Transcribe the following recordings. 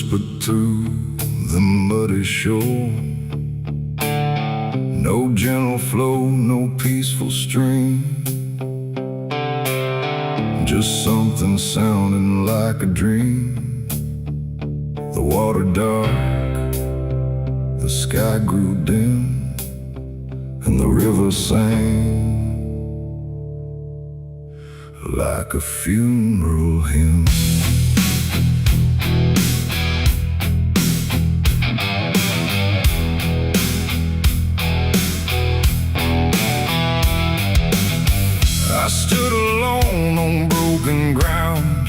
whispered through the muddy shore. No gentle flow, no peaceful stream, just something sounding like a dream. The water dark, the sky grew dim, and the river sang like a funeral hymn. I stood alone on broken ground,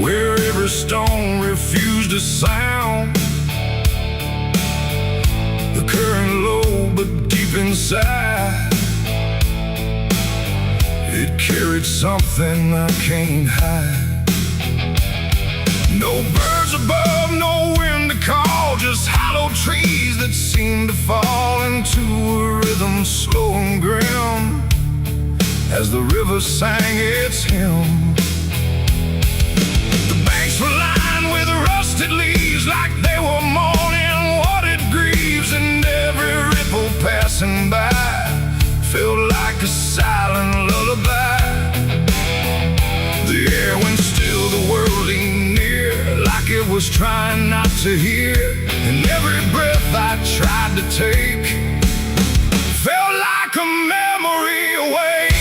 where every stone refused a sound. The current low but deep inside, it carried something I can't hide. No birds above, no wind to call, just hollow trees that seem to fall into a rhythm slow and grim as the river sang its hymn. The banks were lined with rusted leaves, like they were mourning what it grieves, and every ripple passing by felt like a silent lullaby. The air went still, the world leaned near, like it was trying not to hear, and every breath I tried to take felt like a memory awake.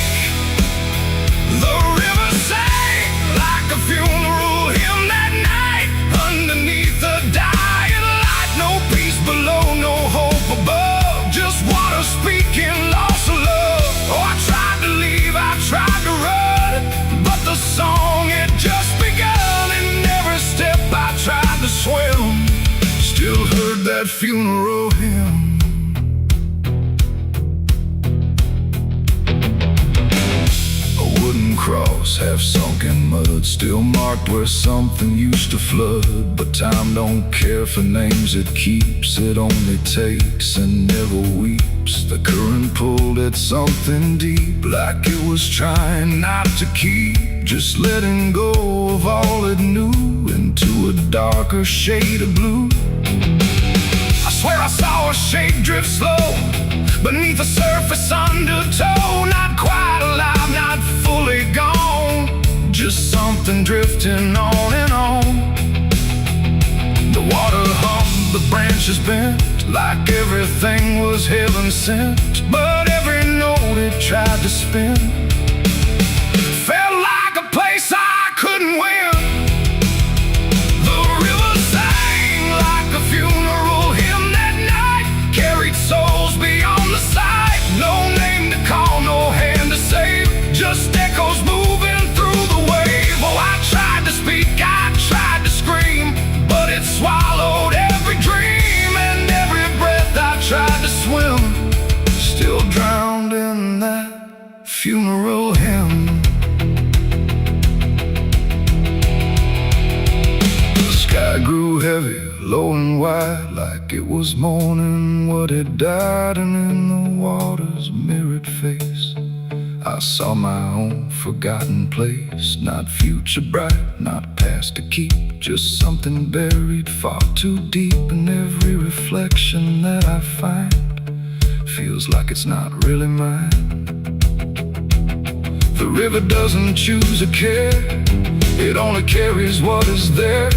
The river sang like a funeral hymn that night, underneath the dying light. No peace below, no hope above, just water speaking loss of love. Oh, I tried to leave, I tried to run, but the song had just begun, and every step I tried to swim still heard that funeral hymn. A wooden cross, half sunk in mud, still marked where something used to flood. But time don't care for names it keeps, it only takes and never weeps. The current pulled at something deep, like it was trying not to keep, just letting go of all it knew into a darker shade of blue. I swear I saw a shape drift slow beneath the surface undertow, not quite alive, not fully gone, just something drifting on and on. The water hummed, the branches bent, like everything was heaven sent, but every note it tried to spin felt like a place I couldn't win. The river sang like a funeral hymn that night, carried souls beyond the sight. No name to call, no hand to save, just echoes moving through the wave. Oh, I tried to speak, I tried to scream, but it swallowed every dream, and every breath I tried to swim still drowned in that funeral hymn. The sky grew heavy, low and wide, like it was mourning what had died, and in the water's mirrored face I saw my own forgotten place. Not future bright, not past to keep, just something buried far too deep. And every reflection that I find feels like it's not really mine. The river doesn't choose or care, it only carries what is there.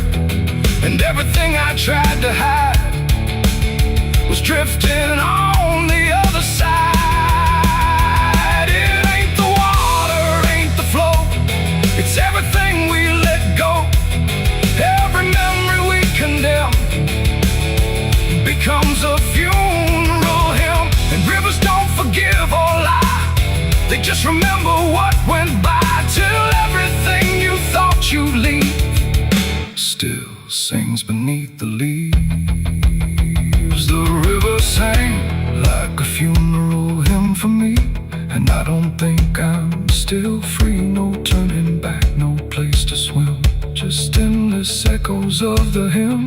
And everything I tried to hide was drifting on the other side. It ain't the water, ain't the flow, it's everything we let go. Every memory we condemn becomes a funeral hymn. And rivers don't forgive or lie, they just remember what went by, till everything you thought you'd leave still sings beneath the leaves. The river sang like a funeral hymn for me, and I don't think I'm still free. No turning back, no place to swim, just endless echoes of the hymn.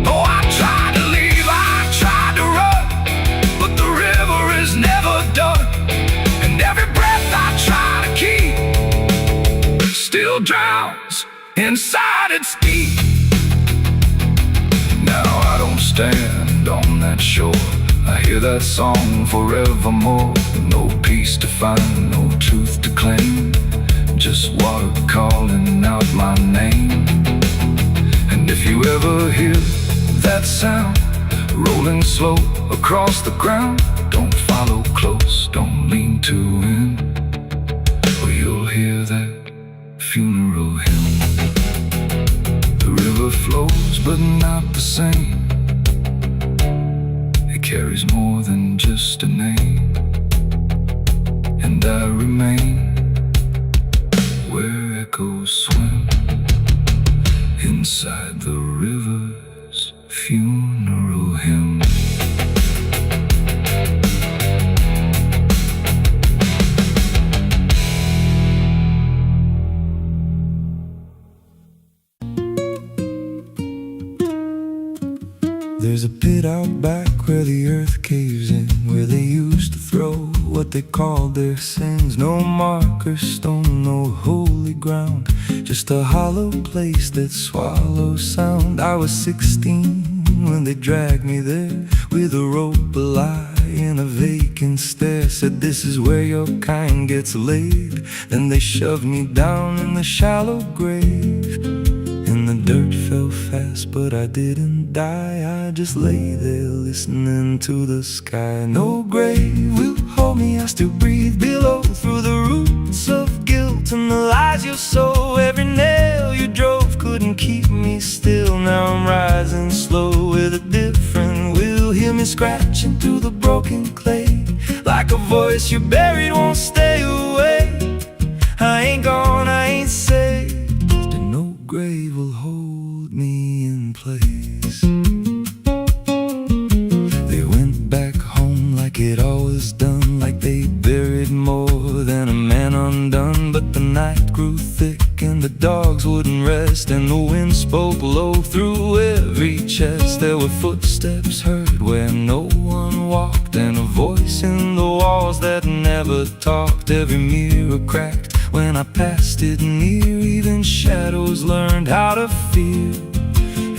Oh, I tried to leave, I tried to run, but the river is never done, and every breath I try to keep still drowns in inside it's deep. Now I don't stand on that shore. I hear that song forevermore. No peace to find, no truth to claim, just water calling out my name. And if you ever hear that sound rolling slow across the ground, don't follow close, don't lean too in, or you'll hear that funeral hymn. The river flows but not the same. It carries more than just a name. And I remain where echoes swim inside the river's funeral hymn. There's a pit out back where the earth caves in, where they used to throw what they called their sins. No marker stone, no holy ground, just a hollow place that swallows sound. I was 16 when they dragged me there, with a rope, a lie, and a vacant stare. Said this is where your kind gets laid. Then they shoved me down in the shallow grave, and the dirt fell fast, but I didn't die. I just lay there listening to the sky. No grave will hold me, I still breathe below, through the roots of guilt and the lies you sow. Every nail you drove couldn't keep me still. Now I'm rising slow with a different will. Hear me scratching through the broken clay, like a voice you buried won't stay away. I ain't gone, I ain't saved, and no grave will hold me in place. They went back home like it always done, like they buried more than a man undone. But the night grew thick and the dogs wouldn't rest, and the wind spoke low through every chest. There were footsteps heard where no one walked, and a voice in the walls that never talked. Every mirror cracked when I passed it near, even shadows learned how to fear.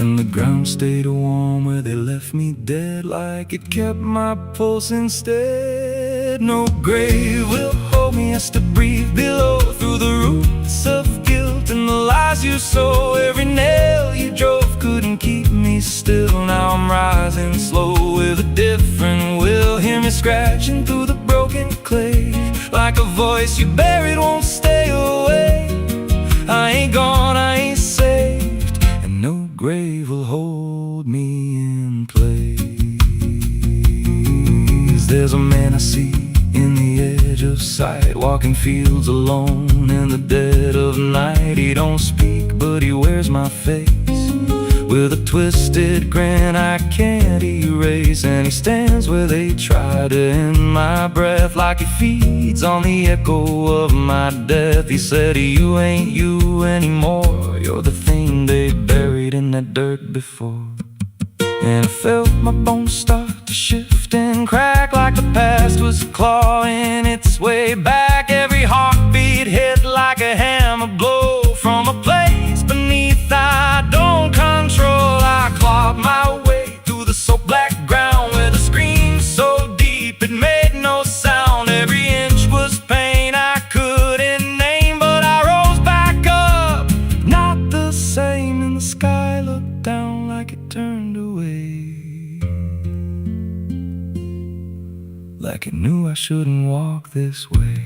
And the ground stayed warm where they left me dead, like it kept my pulse instead. No grave will hold me, I still breathe below, through the roots of guilt and the lies you sow. Every nail you drove couldn't keep me still. Now I'm rising slow with a different will. Hear me scratching through the broken clay, like a voice you buried won't stay away. I ain't gone, I ain't saved, and no grave will hold me in place. There's a man I see in the edge of sight, walking fields alone in the dead of night. He don't speak, but he wears my face with a twisted grin I can't erase. And he stands where they try to end my breath, like he feeds on the echo of my death. He said, you ain't you anymore, you're the thing they buried in that dirt before. And I felt my bones start to shift and crack, like the past was clawing its way back. Every heartbeat hit like a hammer blow from a place beneath I don't control. I clawed my way through the soaked black ground with a scream so deep it made no sound. Every inch was pain I couldn't name, but I rose back up, not the same. And the sky looked down like it turned away, like it knew I shouldn't walk this way.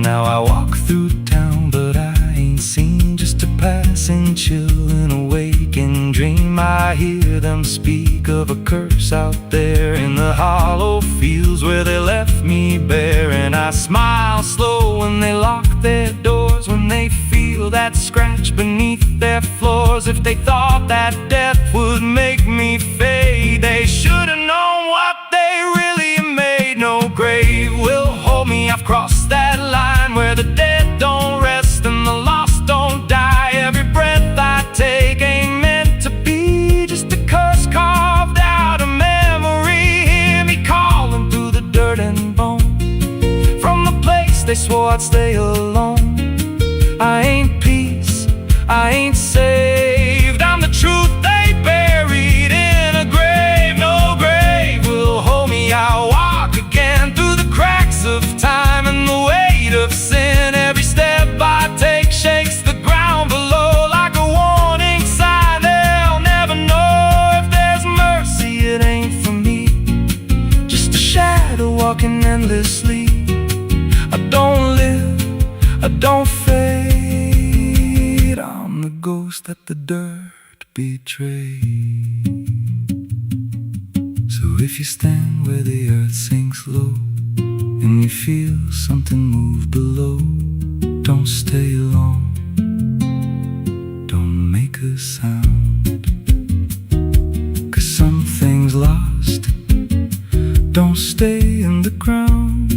Now I walk through town, but I ain't seen, just a passing chill in a waking dream. I hear them speak of a curse out there in the hollow fields where they left me bare. And I smile slow when they lock their doors, when they feel that scratch beneath their floors. If they thought that death would make me fade, they should have known what they really made. No grave will hold me, I've crossed that line where the dead don't rest and the lost don't die. Every breath I take ain't meant to be, just a curse carved out of memory. Hear me calling through the dirt and bone, from the place they swore I'd stay alone. I ain't ain't saved. I'm the truth they buried in a grave. No grave will hold me. I'll walk again through the cracks of time and the weight of sin. Every step I take shakes the ground below like a warning sign. They'll never know if there's mercy. It ain't for me, just a shadow walking endlessly. I don't live, I don't fade. I'm the ghost that the dirt betrayed. So if you stand where the earth sinks low and you feel something move below, don't stay long, don't make a sound, 'cause something's lost, don't stay in the ground.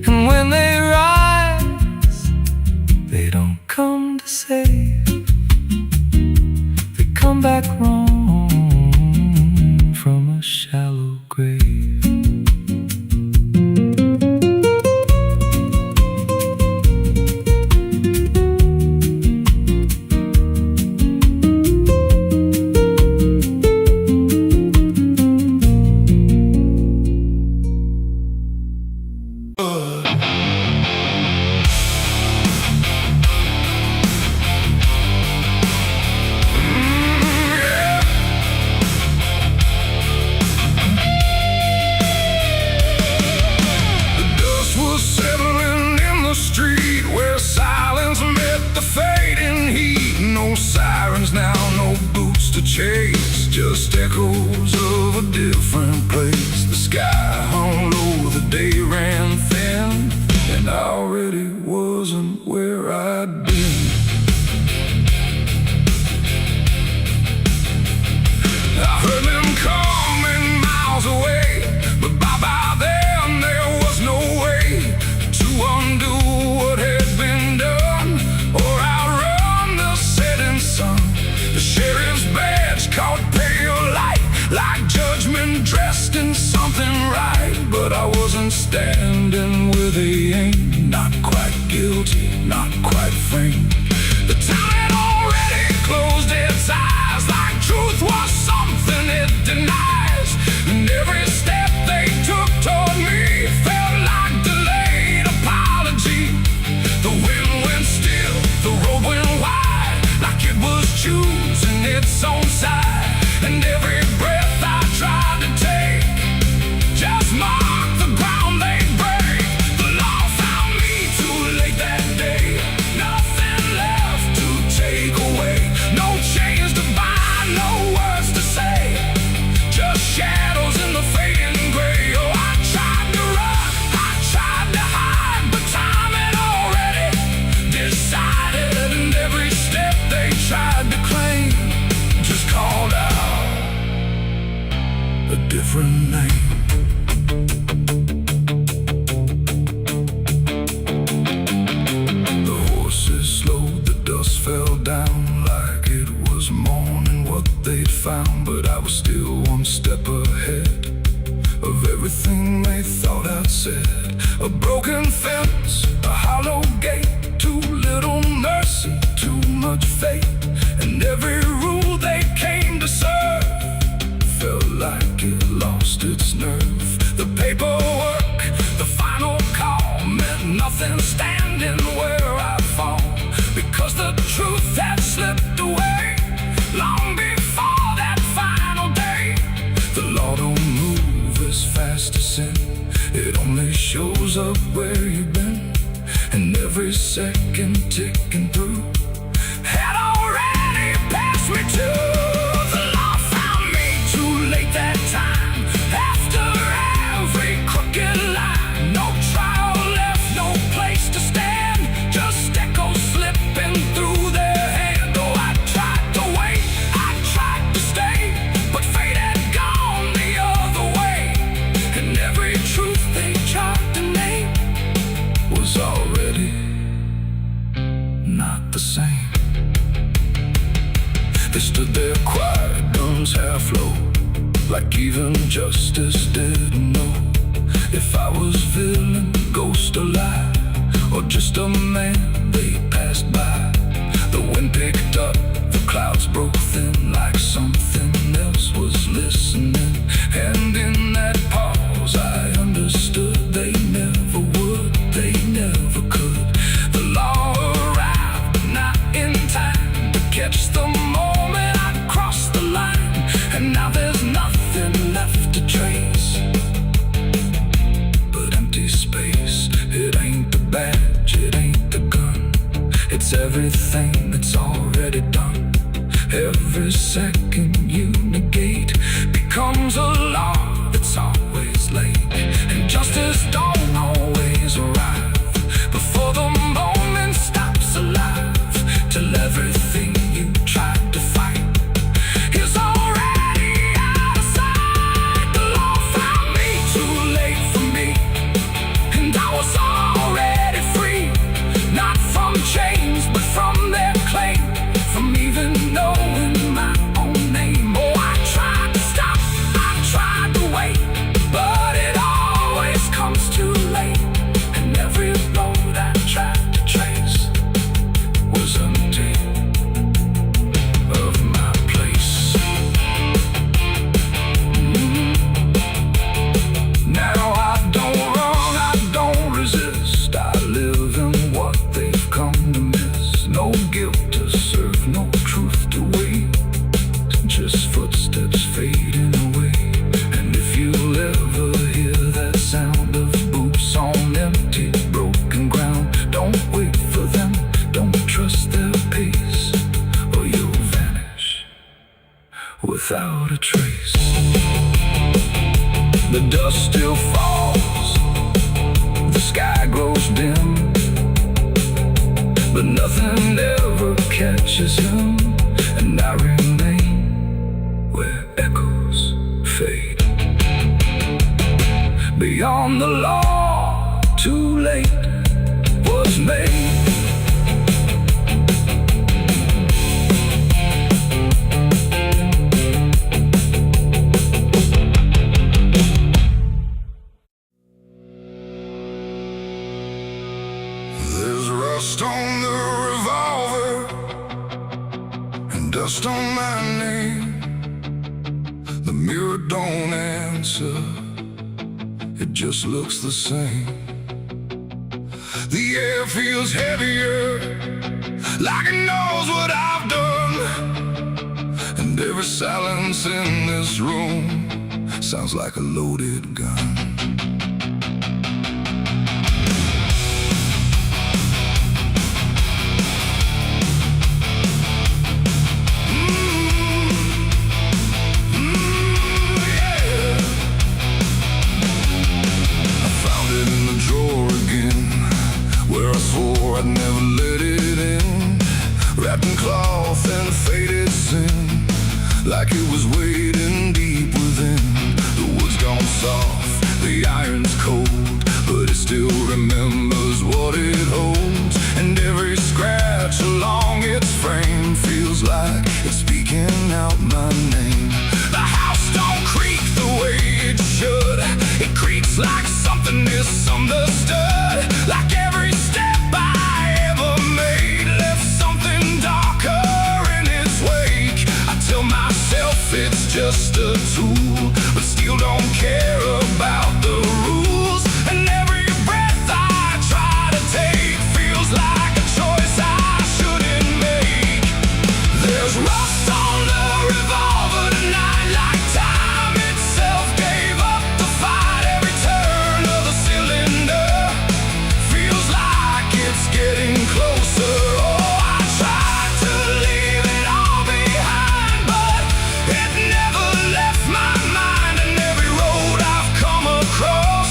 And when they rise, they don't come to save, they come back wrong from a shallow grave. Chase, just echoes of a different place. The sky hung low, the day ran thin, and I already wasn't where I'd been. I heard them coming miles away, but by then there was no way to undo what had been done or outrun the setting sun. The sheriff's badge caught pale light, like judgment dressed in something right. But I wasn't standing where they aimed, not quite guilty, not quite framed. The town had already closed its eyes, like truth was something it denies. And every step they took toward me felt like delayed apology. The wind went still, the road went wide, like it was choosing its own side. And every breath I tried to take just marked the ground they'd break. The law found me too late that day, nothing left to take away. No chains to bind, no words to say, just shadows in the fading gray. Oh, I tried to run, I tried to hide, but time had already decided. And every step they tried to claim just called out a different name. The horses slowed, the dust fell down like it was morning what they'd found. But I was still one step ahead of everything they thought I'd said. A broken fence, a hollow gate, too little mercy, too much fate. And every rule they came to serve felt like it lost its nerve. The paperwork, the final call meant nothing standing where I fall, because the truth had slipped away long before that final day. The law don't move as fast as sin, it only shows up where you've been. And every second ticking through had already passed me too. The law found me too late that time, after every crooked line. No trial left, no place to stand, just echoes slipping through their hand. Oh, I tried to wait, I tried to stay, but fate had gone the other way. And every truth they tried to name was already not the same. They stood there quiet, guns half low, like even justice didn't know if I was villain, ghost, or lie, or just a man they passed by. The wind picked up, the clouds broke thin, like something else was listening. And in that pause I understood they never would, they never could. The law arrived, but not in time to catch the moment I crossed the line. And now there's nothing left to trace but empty space. It ain't the badge, it ain't the gun, it's everything that's already done. Every second you negate becomes a law that's always late. And justice don't always arrive before the moment stops alive, till everything you tried to fight is already out of sight. The law found me too late for me, and I was already free, not from chains but from their claim, from even knowing my own name. Oh, I tried to stop, I tried to wait, but it always comes too late. And every road I tried to trace was empty of my place. Now I don't run, I don't resist, I live in what they've come to miss. No guilt to serve, no truth to wait, just footsteps fading away. And if you'll ever hear that sound of boots on empty, broken ground, don't wait for them, don't trust their pace, or you'll vanish without a trace. The dust still falls, the sky grows dim, but nothing ever catches him. And I remain where echoes fade. Beyond the law, too late was made. There's rust on the revolver and dust on my name. The mirror don't answer, it just looks the same. The air feels heavier, like it knows what I've done. And every silence in this room sounds like a loaded gun. I'd never let it in, wrapped in cloth and faded sin, like it was waiting deep within. The wood's gone soft, the iron's cold, but it still remembers what it holds. And every scratch along its frame feels like it's speaking out my name. The house don't creak the way it should, it creaks like something misunderstood, like every step it's just a tool, but still don't care about the rules. And every breath I try to take feels like a choice I shouldn't make. There's rust on the revolver tonight, like time itself gave up the fight. Every turn of the cylinder feels like it's getting closer. Oh, I tried to leave it all behind, but it never left my mind. And every road I've come across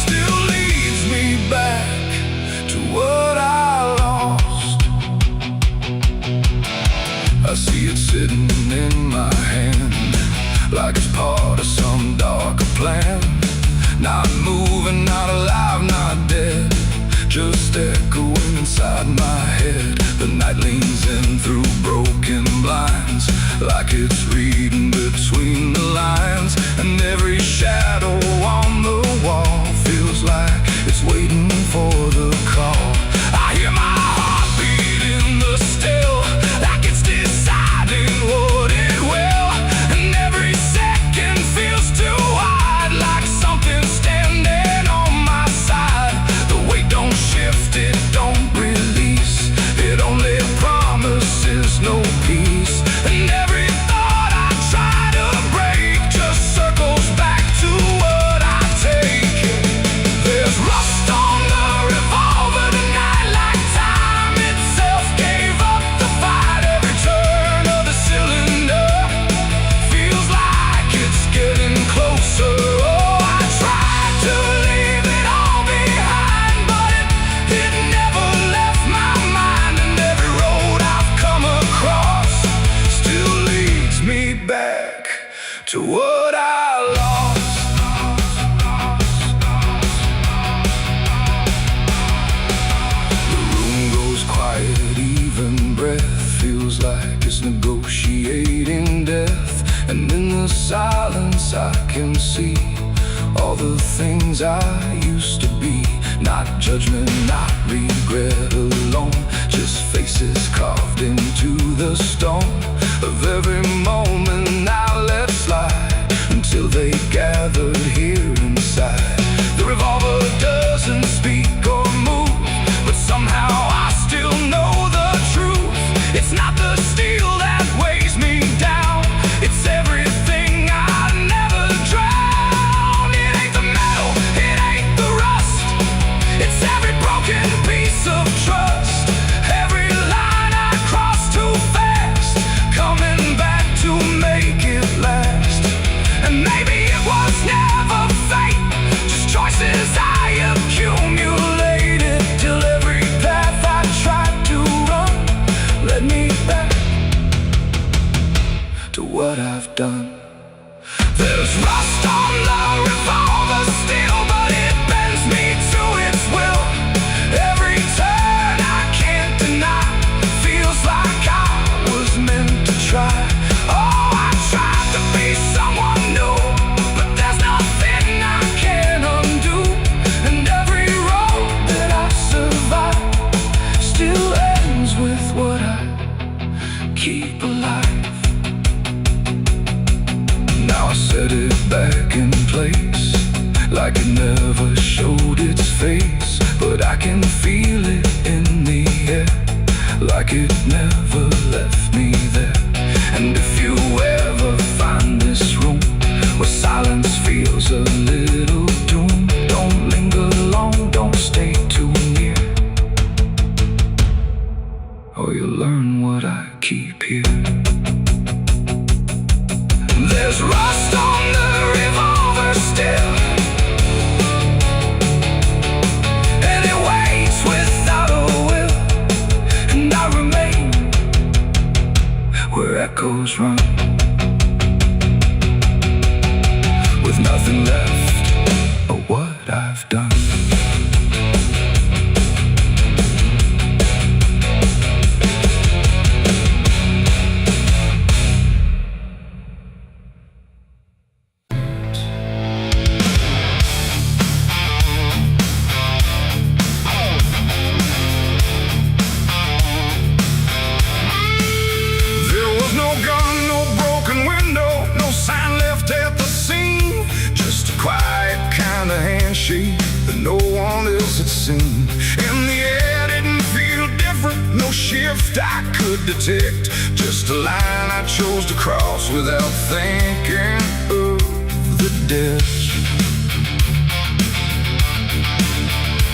still leads me back to what I lost. I see it sitting in my hand, like it's part of some darker plan. Not moving, not alive, not dead, just echoing inside my head. The night leans in through broken blinds, like it's reading between the lines. And every shadow on the wall feels like it's waiting for the call. I hear my heartbeat in the still just no peace. And every thought I try to break just circles back to what I take. There's rust on the revolver tonight, like time itself gave up the fight. Every turn of the cylinder feels like it's getting closer. Oh, I tried to leave it all behind, but it never left my mind. And every road I've come across still leads me back to what I lost. The room goes quiet, even breath feels like it's negotiating death. And in the silence I can see all the things I used to be. Not judgment, not regret alone, just faces carved into the stone of every moment I let slide until they gathered here inside. The revolver doesn't speak or move, but somehow I still know the truth. It's not the steel that weighs me down, it's everything I never drown. It ain't the metal, it ain't the rust, it's every broken piece of trust. Every line I cross too fast, coming back to make it last. And maybe it was never fate, just choices I accumulated, till every path I tried to run led me back to what I've done. There's rust on the revolver still, but it bends me to its will. Every turn I can't deny feels like I was meant to try. Oh, I tried to be someone new, but there's nothing I can undo. And every road that I survive still ends with what I keep alive. Now I set it back in place, like it never showed its face. But I can feel it in the air, like it never left me there. And if you ever find this room where silence feels a little doom, don't linger long, don't stay too near, or you'll learn what I keep here. There's rust on the revolver still, and it waits without a will. And I remain where echoes run, with nothing left of what I've done. That no one else had seen. And the air didn't feel different, no shift I could detect, just a line I chose to cross without thinking of the death.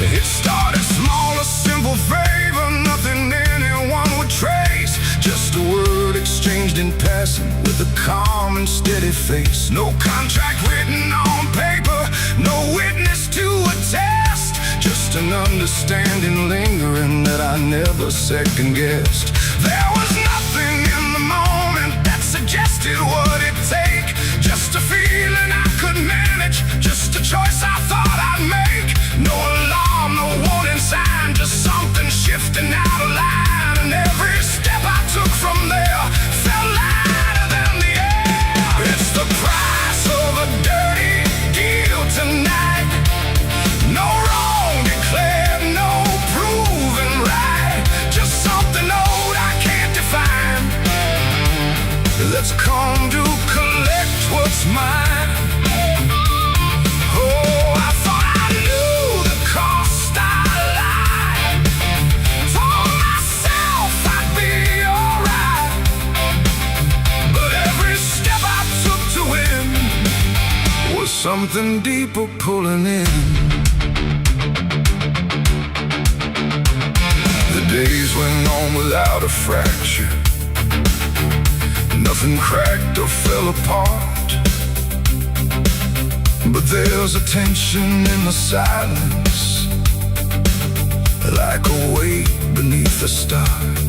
It started small, a simple favor, nothing anyone would trace, just a word exchanged in passing with a calm and steady face. No contract written on paper, no witness to attest, just an understanding lingering that I never second-guessed. There was nothing in the moment that suggested what it'd take, just a feeling I could manage, just a choice I thought I'd make. No alarm, no warning sign, just something shifting out of line. And every step I took from there felt lighter than the air. It's the price of a dirty deal tonight. No wrong declared, no proven right, just something old I can't define, that's come to collect what's mine. Oh, I thought I knew the cost I lied, told myself I'd be alright. something deeper pulling in. The days went on without a fracture. Nothing cracked or fell apart. But there's a tension in the silence, like a weight beneath the start.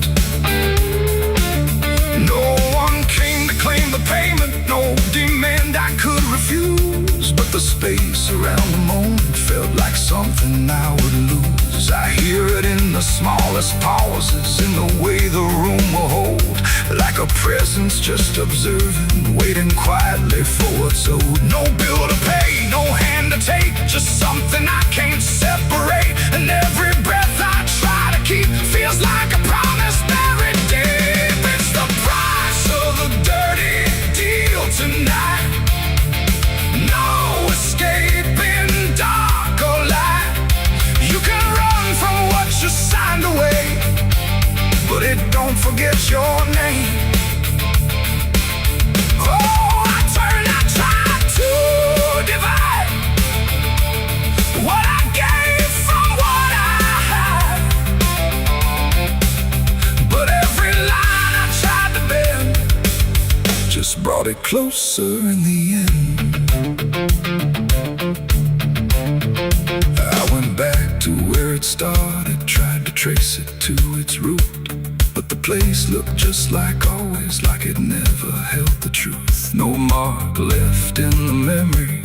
No one came to claim the payment, no demand I could refuse. But the space around the moment felt like something I would lose. I hear it in the smallest pauses, in the way the room will hold, like a presence just observing, waiting quietly for what's owed. No bill to pay, no hand to take, just something I can't separate. And every breath I try to keep feels like a promise buried deep. It's the price of the dirty deal tonight. No escaping dark or light. You can run from what you signed away, but it don't forget your name. Oh, I try to divide what I gave from what I had. But every line I tried to bend just brought it closer in the end. I went back to where it started, tried to trace it to its root. But the place looked just like always, like it never held the truth. No mark left in the memory,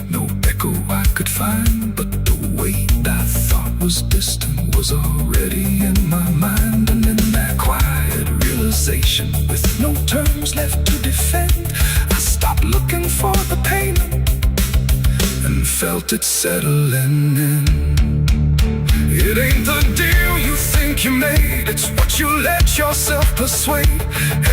no echo I could find. But the weight I thought was distant was already in my mind. And in that quiet realization, with no terms left to defend, I stopped looking for the payment and felt it settling in. It ain't the deal you think you made, it's what you let yourself persuade.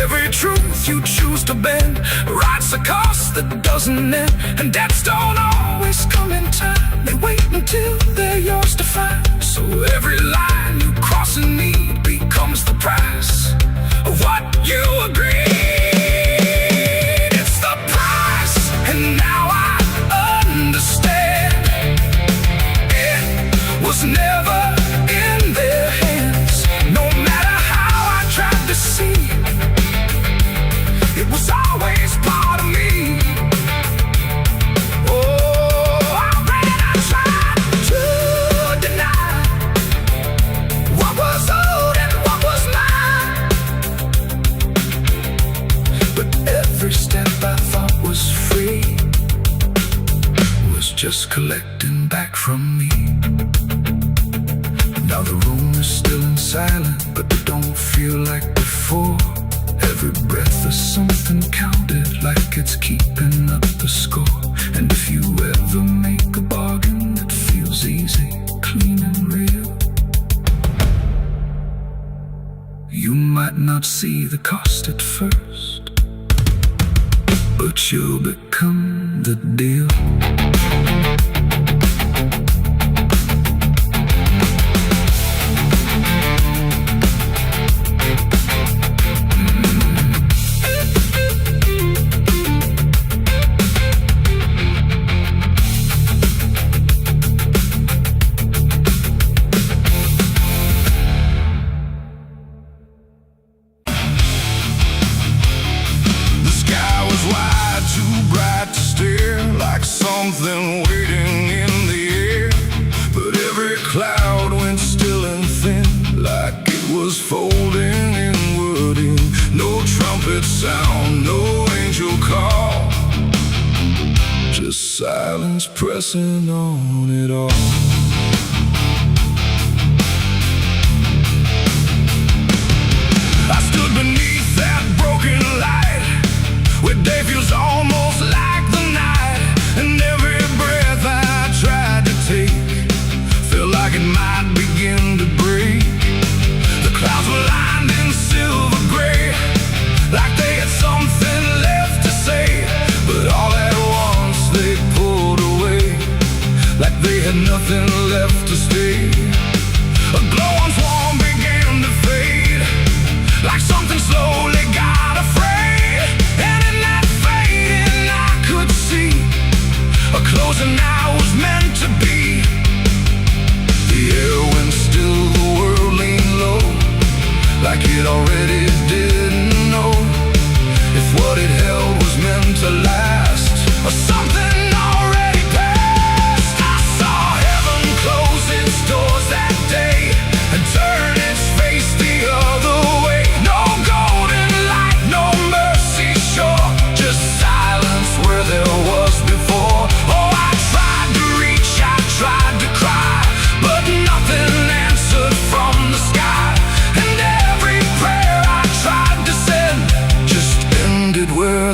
Every truth you choose to bend writes a cost that doesn't end. And debts don't always come in time, they wait until they're yours to find. So every line you cross in need becomes the price of what you agreed. It's the price, and now I understand. It was never in their hands. No matter how I tried to see, it was always part of me. Oh, I tried to deny what was owed and what was mine. But every step I thought was free was just collecting back from me. Now the room is still in silence, but it don't feel like before. Every breath is something counted, like it's keeping up the score. And if you ever make a bargain that feels easy, clean and real, you might not see the cost at first, but you'll become the deal. Something waiting in the air, but every cloud went still and thin, like it was folding inward in. No trumpet sound, no angel call, just silence pressing on it all. I stood beneath that broken light, where day feels almost like the night. And every breath I tried to take felt like it might begin to break. The clouds were lined in silver gray, like they had something left to say. But all at once they pulled away, like they had nothing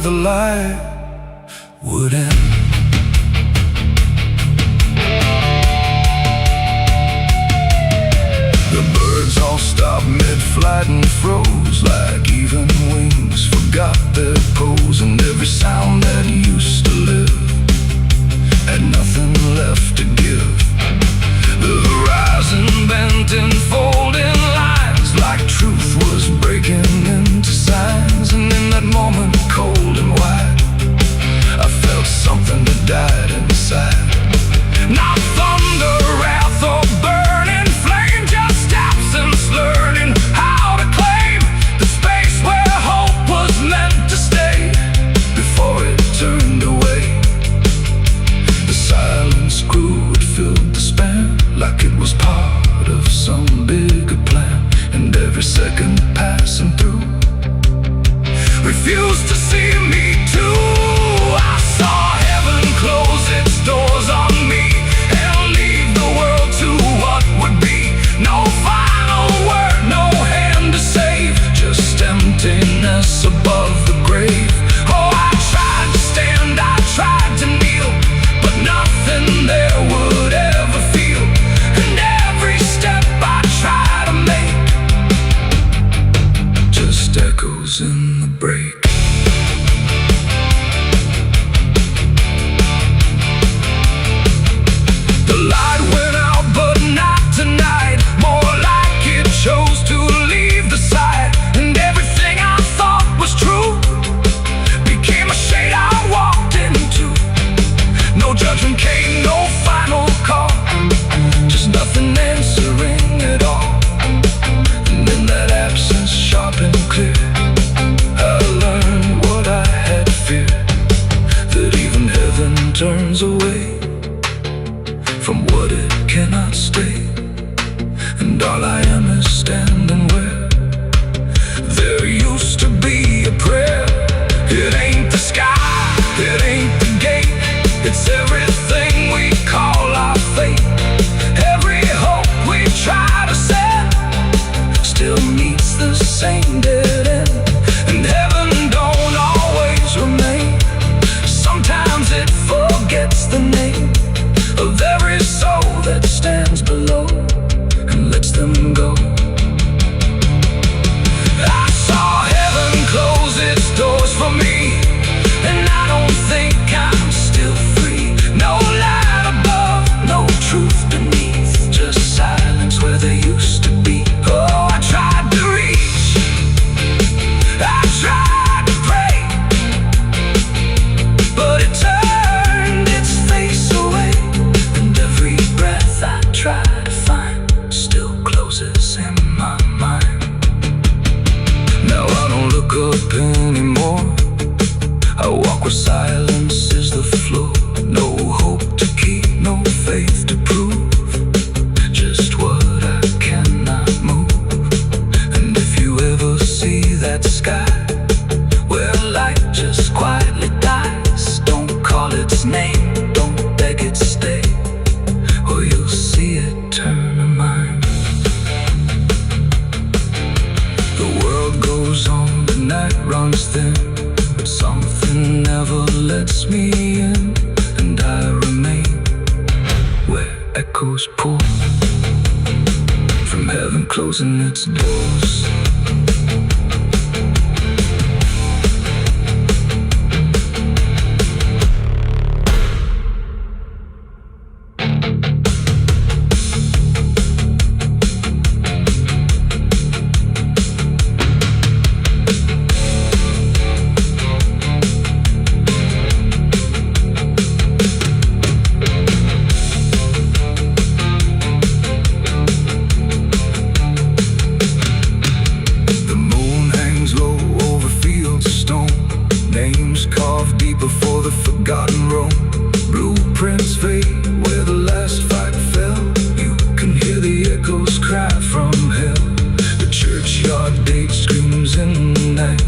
the light would end. The birds all stopped mid-flight and froze, like even wings forgot their pose. And every sound that used to live had nothing left to give. The horizon bent in folding lines, like truth was breaking into signs. And in that moment, cold and wide, I felt something that died inside. Not thunder, wrath, or burning flame, just absence learning how to claim the space where hope was meant to stay before it turned away. The silence grew, it filled the span, like it was part of some bigger plan. And every second passing through refused to see me too. I saw heaven close its doors on me and leave the world to what would be. No final word, no hand to save, just emptiness above the grave. Oh, I tried to stand, I tried to kneel, but nothing there would ever feel. And every step I try to make just echoes in the break. The light went out, but not tonight. More like it chose to leave the side. And everything I thought was true became a shade I walked into. No judgment came, no final call, just nothing answering at all. And in that absence, sharp and clear, I learned what I had feared, that even heaven turns away from what it cannot stay. And all I am is standing where there used to be a prayer. It ain't the sky, it ain't the gate, it's everything we call our fate. Every hope we try to set still meets the same dead end. And heaven don't always remain, sometimes it forgets the name of every soul that stands below and lets them go. I saw heaven close its doors for me, and I don't think I'm still free. No light above, no truth beneath, just silence where there used to be. Oh, I tried to reach, I tried to pray, but it turned its face away. And every breath I try to find still closes in my mind. Now I don't look up anymore, I walk where silence is the floor. No hope to keep, no faith to prove, just what I cannot move. And if you ever see that sky where light just quietly dies, don't call its name, don't beg it stay, or you'll see it turn a mind. The world goes on, the night runs thin, but something never lets me in. And I remain where echoes pour from heaven closing its doors.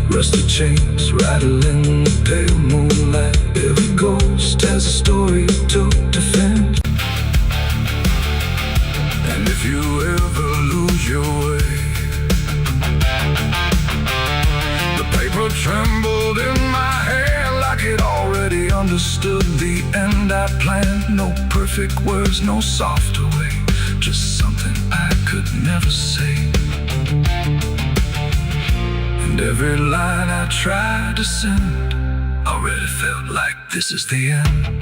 Rusty chains rattle in the pale moonlight. Every ghost has a story to defend. And if you ever lose your way, the paper trembled in my hand. understood the end I planned. No perfect words, no softer way, just something I could never say. And every line I tried to send already felt like this is the end.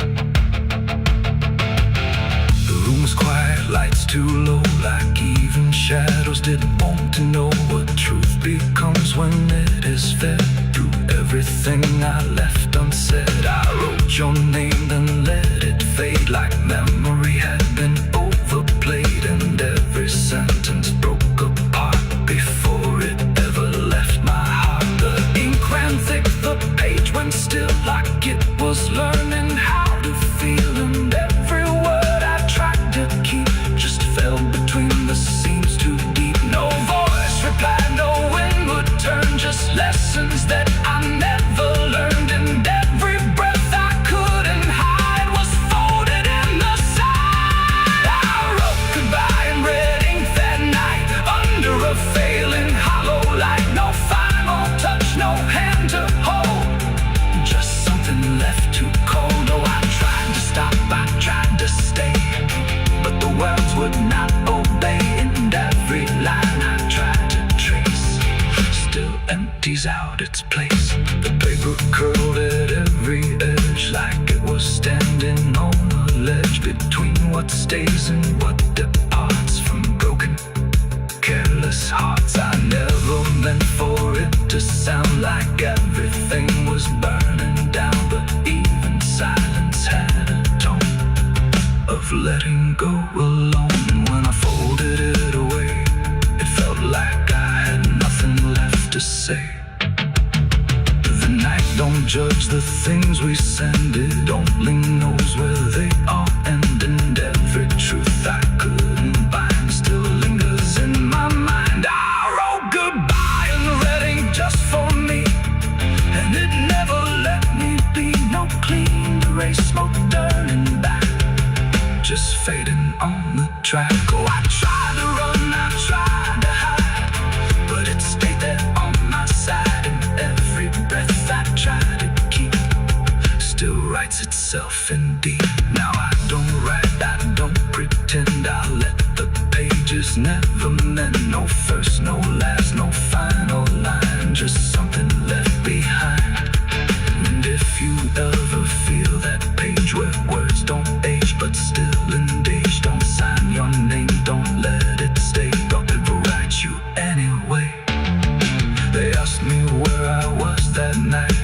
The room was quiet, lights too low, like even shadows didn't want to know what truth becomes when it is fed through everything I left unsaid. I wrote your name, then let it fade like memory had been overplayed, and every sentence broke apart before it ever left my heart. The ink ran thick, the page went still, like it was learning how to feel, and every word I tried to keep just fell between the seams too deep. No voice replied, no wind would turn, just lessons that I never learned, and every breath I couldn't hide was folded in the side. I wrote goodbye in red ink that night, under a failing hollow light. No final touch, no hand to hold, just something left too cold. Oh, I tried to stop, I tried to stay, but the words would not obey, and every line I tried to trace still empties out its place. The paper curled at every edge, like it was standing on a ledge between what stays and what departs from broken, careless hearts. I never meant for it to sound like everything was burning down, but even silence had a tone of letting go alone. And when I folded it away, it felt like I had nothing left to say. The night don't judge the things we send, it only knows where they all end, and every truth I couldn't bind still lingers in my mind. I wrote goodbye in red ink just for me, and it never let me be. No clean erase, smoke turning back, just fading on the track. Oh, I tried to run, I tried to hide, but it stayed there on my side, and every breath I tried to keep still writes itself in deep. Now I don't write, I don't pretend, I let the pages never mend. No first, no last, no final line, just something left behind. And if you ever feel that page where words don't age but still engage, don't sign your name, don't let it stay, don't ever write you anyway. They asked me where I was that night,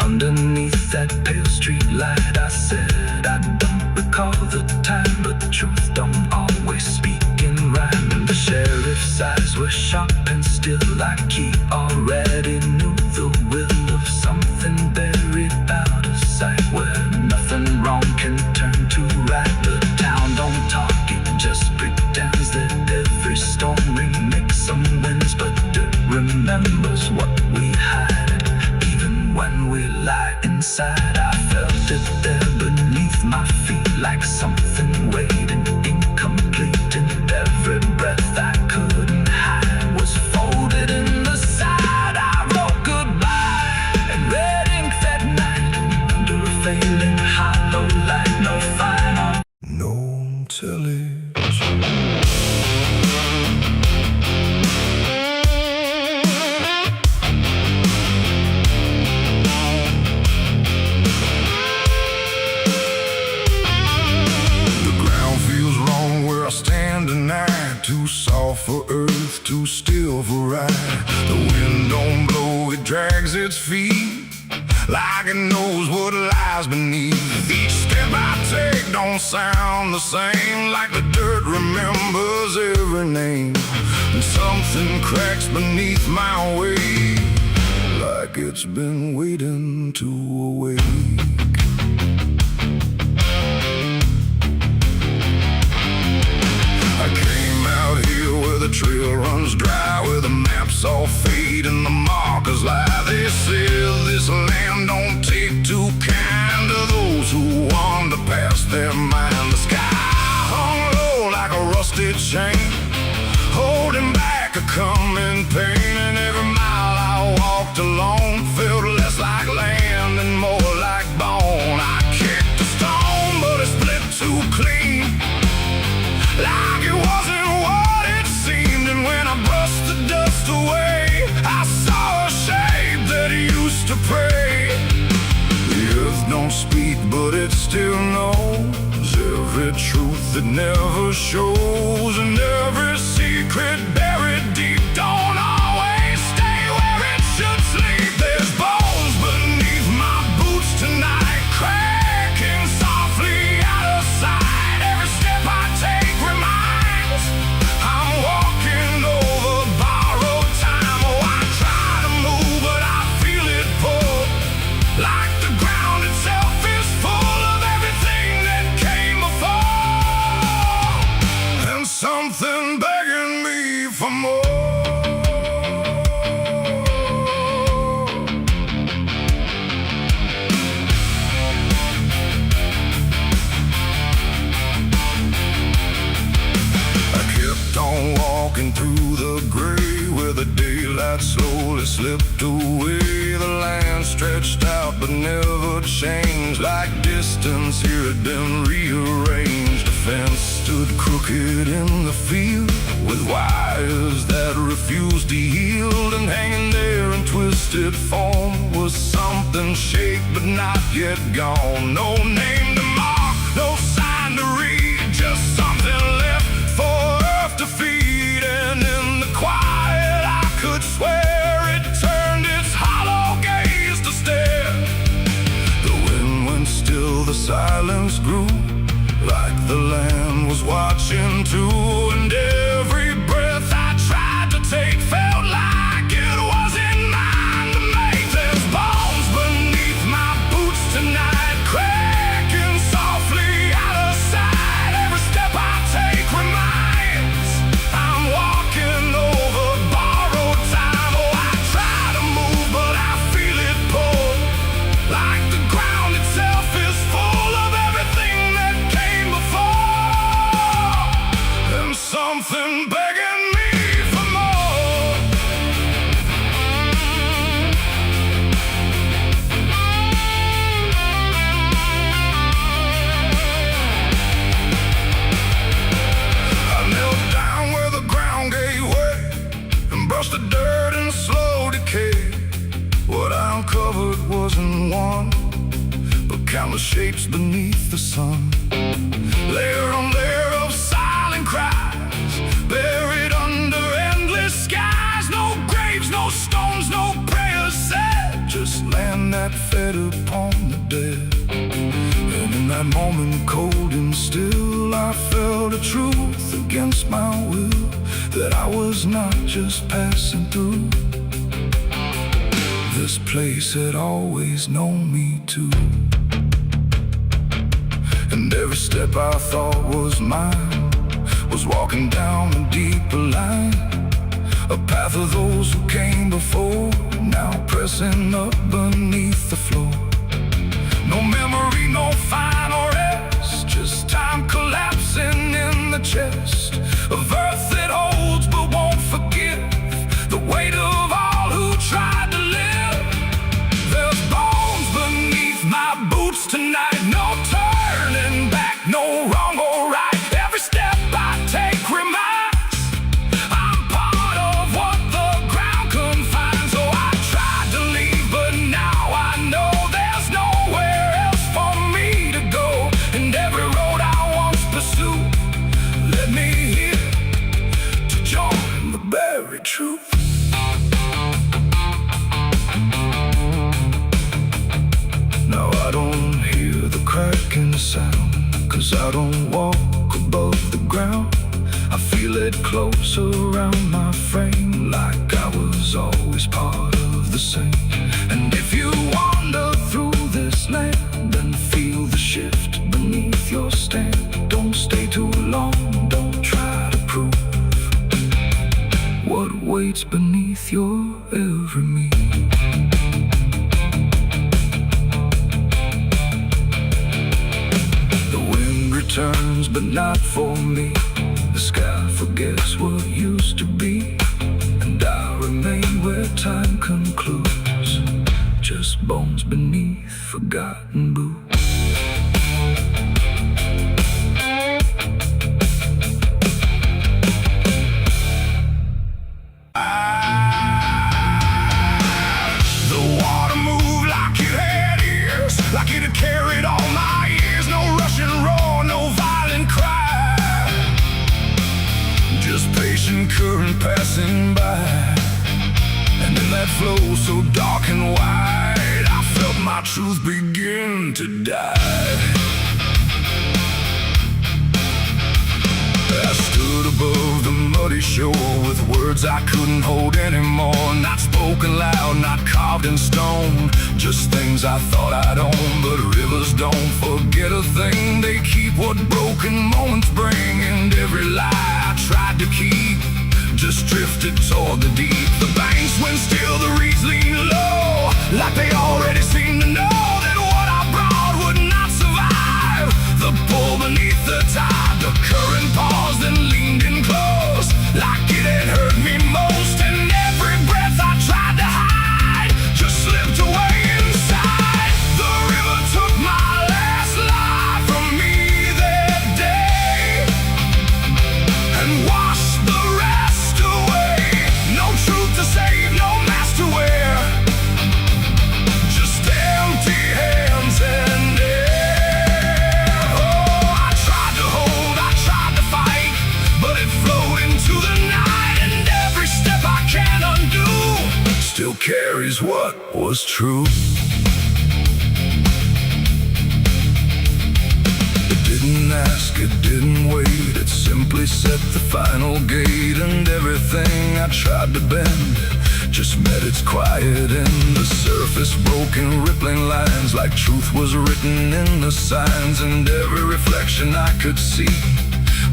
underneath that pale street light. I said I don't recall the time, but the truth don't always speak in rhyme. And the sheriff's eyes were sharp and still, like he already knew the will of something buried out of sight, where nothing wrong can turn to right. The town don't talk, it just pretends that every storm remakes some winds, but it remembers what we hide. Even when we lie inside, I felt it there beneath my feet, like something waiting incomplete, and every breath I couldn't hide was folded in the side. I wrote goodbye in red ink that night, under a failing hollow light. No final, no television. Too soft for earth, too still for ride. The wind don't blow, it drags its feet, like it knows what lies beneath. Each step I take don't sound the same, like the dirt remembers every name. And something cracks beneath my weight, like it's been waiting to awake. I came out here where the trail runs dry, where the maps all fade and the markers lie. They said this land don't take too kind to those who wander past their mind. The sky hung low like a rusted chain, holding back a coming pain. And every mile I walked alone felt less like land and more like bone. I that never shows, and every secret buried deep don't always stay where it should sleep. There's bones beneath my boots tonight, cracking softly out of sight. Every step I take reminds I'm walking over borrowed time. Oh, I try to move, but I feel it pull, like the ground itself is full of everything that came before, and something begging me for more. I kept on walking through the gray, where the daylight slowly slipped away. The land stretched out but never changed, like distance here had been rearranged. A fence stood crooked in the field, with wires that refused to yield, and hanging there in twisted form was something shaped but not yet gone. No name to mark, no sign to read, just something left for earth to feed. And in the quiet I could swear it turned its hollow gaze to stare. The wind went still, the silence grew, like the land was watching too. And every breath I tried to take felt like it wasn't mine to make. There's bones beneath my boots tonight, cracking softly out of sight. Every step I take reminds I'm walking over borrowed time. Oh, I try to move, but I feel it pull, like the ground itself is full of everything that came before, and something begging me for more. I knelt down where the ground gave way and brushed the dirt in slow decay. What I uncovered wasn't one, but countless shapes beneath the sun. Layer on layer of silent cries, buried under endless skies. No graves, no stones, no prayers said, just land that fed upon the dead. And in that moment, cold and still, I felt a truth against my will, that I was not just passing through. This place had always known me too. And every step I thought was mine was walking down a deeper line, a path of those who came before, now pressing up beneath the floor. No memory, no final rest, just time collapsing in the chest of earth that holds but won't forgive the weight of all who tried to live. There's bones beneath my boots tonight, no turning back, no wrong or right. Every step I take reminds I'm part of what the ground confines. Oh, I tried to leave, but now I know there's nowhere else for me to go. And every road I once pursued led me here to join the buried truth. Now I don't hear the cracking sound, 'cause I don't walk above the ground. I feel it close around my frame, like I was always part of the same. And if you wander through this land and feel the shift beneath your stand, don't stay too long, don't try to prove what waits beneath your every move. Returns, but not for me. The sky forgets what used to be, and I remain where time concludes, just bones beneath forgotten boots. The water moved like it had ears, like it had carried all my years. No rushing roar, no violent cry, flow so dark and wide, I felt my truth begin to die. I stood above the muddy shore with words I couldn't hold anymore. Not spoken loud, not carved in stone, just things I thought I'd own. But rivers don't forget a thing, they keep what broken moments bring. And every lie I tried to keep just drifted toward the deep. The banks went still, the reeds lean low, like they already seemed to know that what I brought would not survive the pull beneath the tide. The current paused and leaned in close, like it had hurt me most. And every breath I tried to hide just slipped away inside. The river took my last life from me that day and washed the rest away. No truth to save, no mask to wear, just empty hands and air. Oh, I tried to hold, I tried to fight, but it flowed into the night. And every step I can't undo still carries what was true. It didn't ask, it didn't wait, it simply set the final gate. And everything I tried to bend just met its quiet end. The surface broke in rippling lines, like truth was written in the signs. And every reflection I could see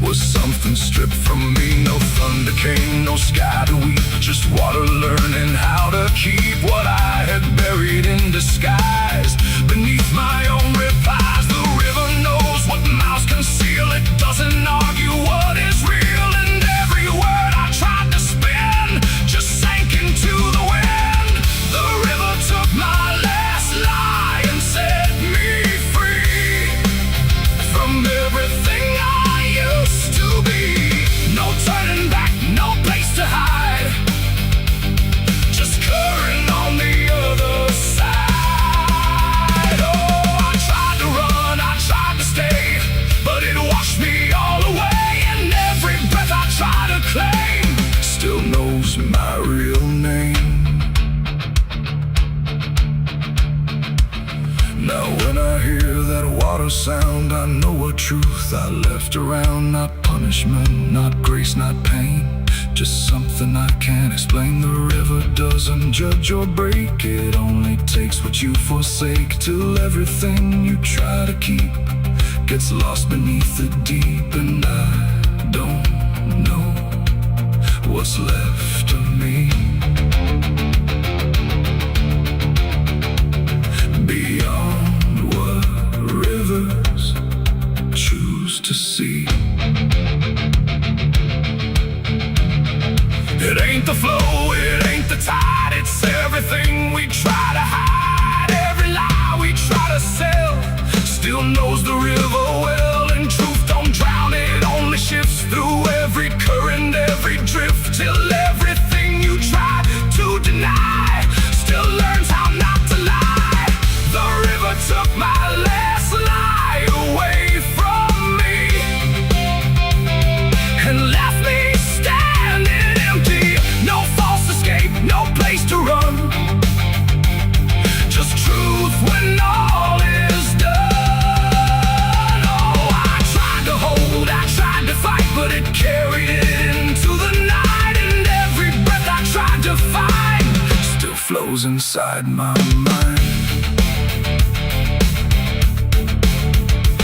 was something stripped from me. No thunder came, no sky to weep, just water learning how to keep what I had buried in disguise beneath my own replies. The river knows what mouths conceal, it doesn't argue what is real. And every word I tried to spin just sank into the wind. The river took my last lie and set me free from everything I used to be. No turning back, no place to hide, just current on the other side. Oh, I tried to run, I tried to stay, but it washed me all away. And every breath I try to claim still knows my real name. Now when I hear that water sound, I know a truth I left around. Not punishment, not grace, not pain, just something I can't explain. The river doesn't judge or break, it only takes what you forsake, till everything you try to keep gets lost beneath the deep. And I don't know what's left of me beyond what rivers choose to see. It ain't the flow, it ain't the tide, it's everything we try to hide. Every lie we try to sell still knows the river well. And truth don't drown, it only shifts through every current, every drift, till everything you try to deny still learns how not to lie. The river took my last lie away from me and left me standing empty. No false escape, no place to run, just truth when all is done. Oh, I tried to hold, I tried to fight, but it carried it into the night. And every breath I tried to find still flows inside my mind.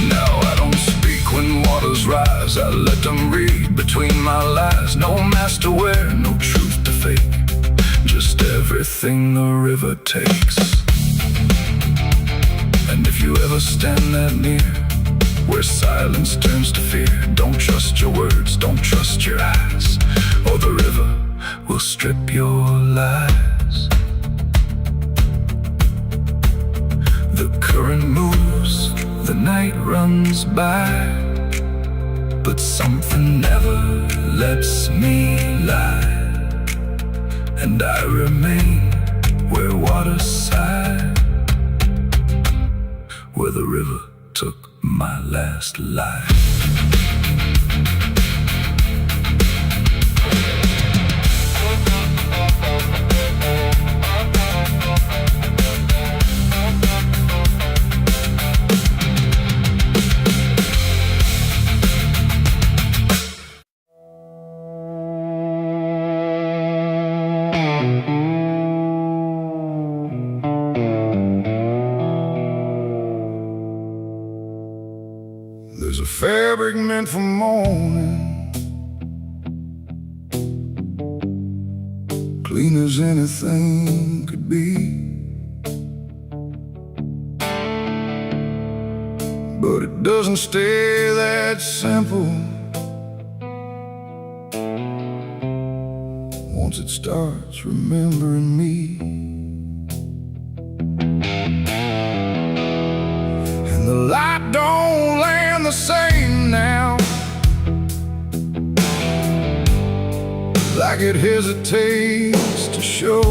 Now I don't speak when waters rise, I let them read between my lies. No mask to wear, no truth to fake, just everything the river takes. And if you ever stand that near, where silence turns to fear, don't trust your words, don't trust your eyes, or the river will strip your lies. The current moves, the night runs by, but something never lets me lie. And I remain where water sighed, where the river took my last life. meant for morning, clean as anything could be. But it doesn't stay that simple once it starts remembering me. And the light don't land the same now, like it hesitates to show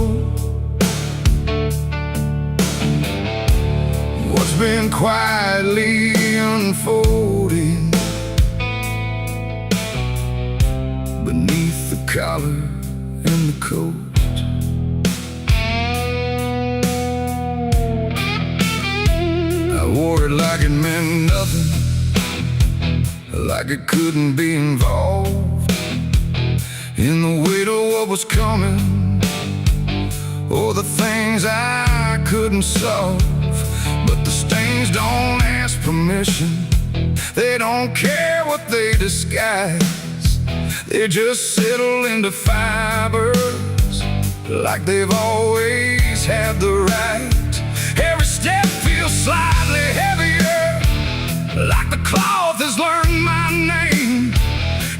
what's been quietly unfolding beneath the collar and the coat. I wore it like it meant nothing, like it couldn't be involved in the weight of what was coming, or the things I couldn't solve. But the stains don't ask permission, they don't care what they disguise. They just settle into fibers like they've always had the right. Every step feels slightly heavier, like the cloth has learned my name,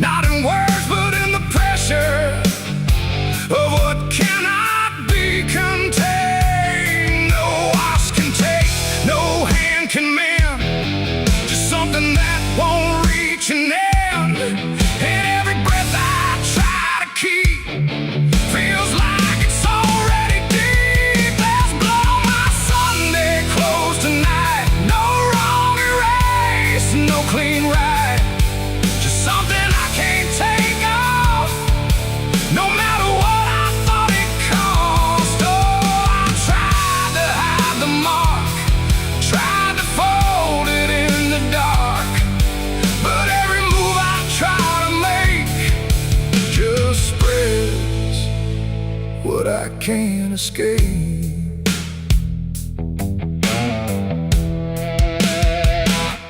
not in words but in the pressure of what cannot be contained. No wash can take, no hand can mend, just something that won't reach an end. And every breath I try to keep feels like it's already deep. There's blood on my Sunday clothes tonight, no wrong erase, no clean right, just something I can't take off, no matter what I thought it cost. Oh, I tried to hide the mark, tried to fold it in the dark, but every move I try to make just spreads what I can't escape.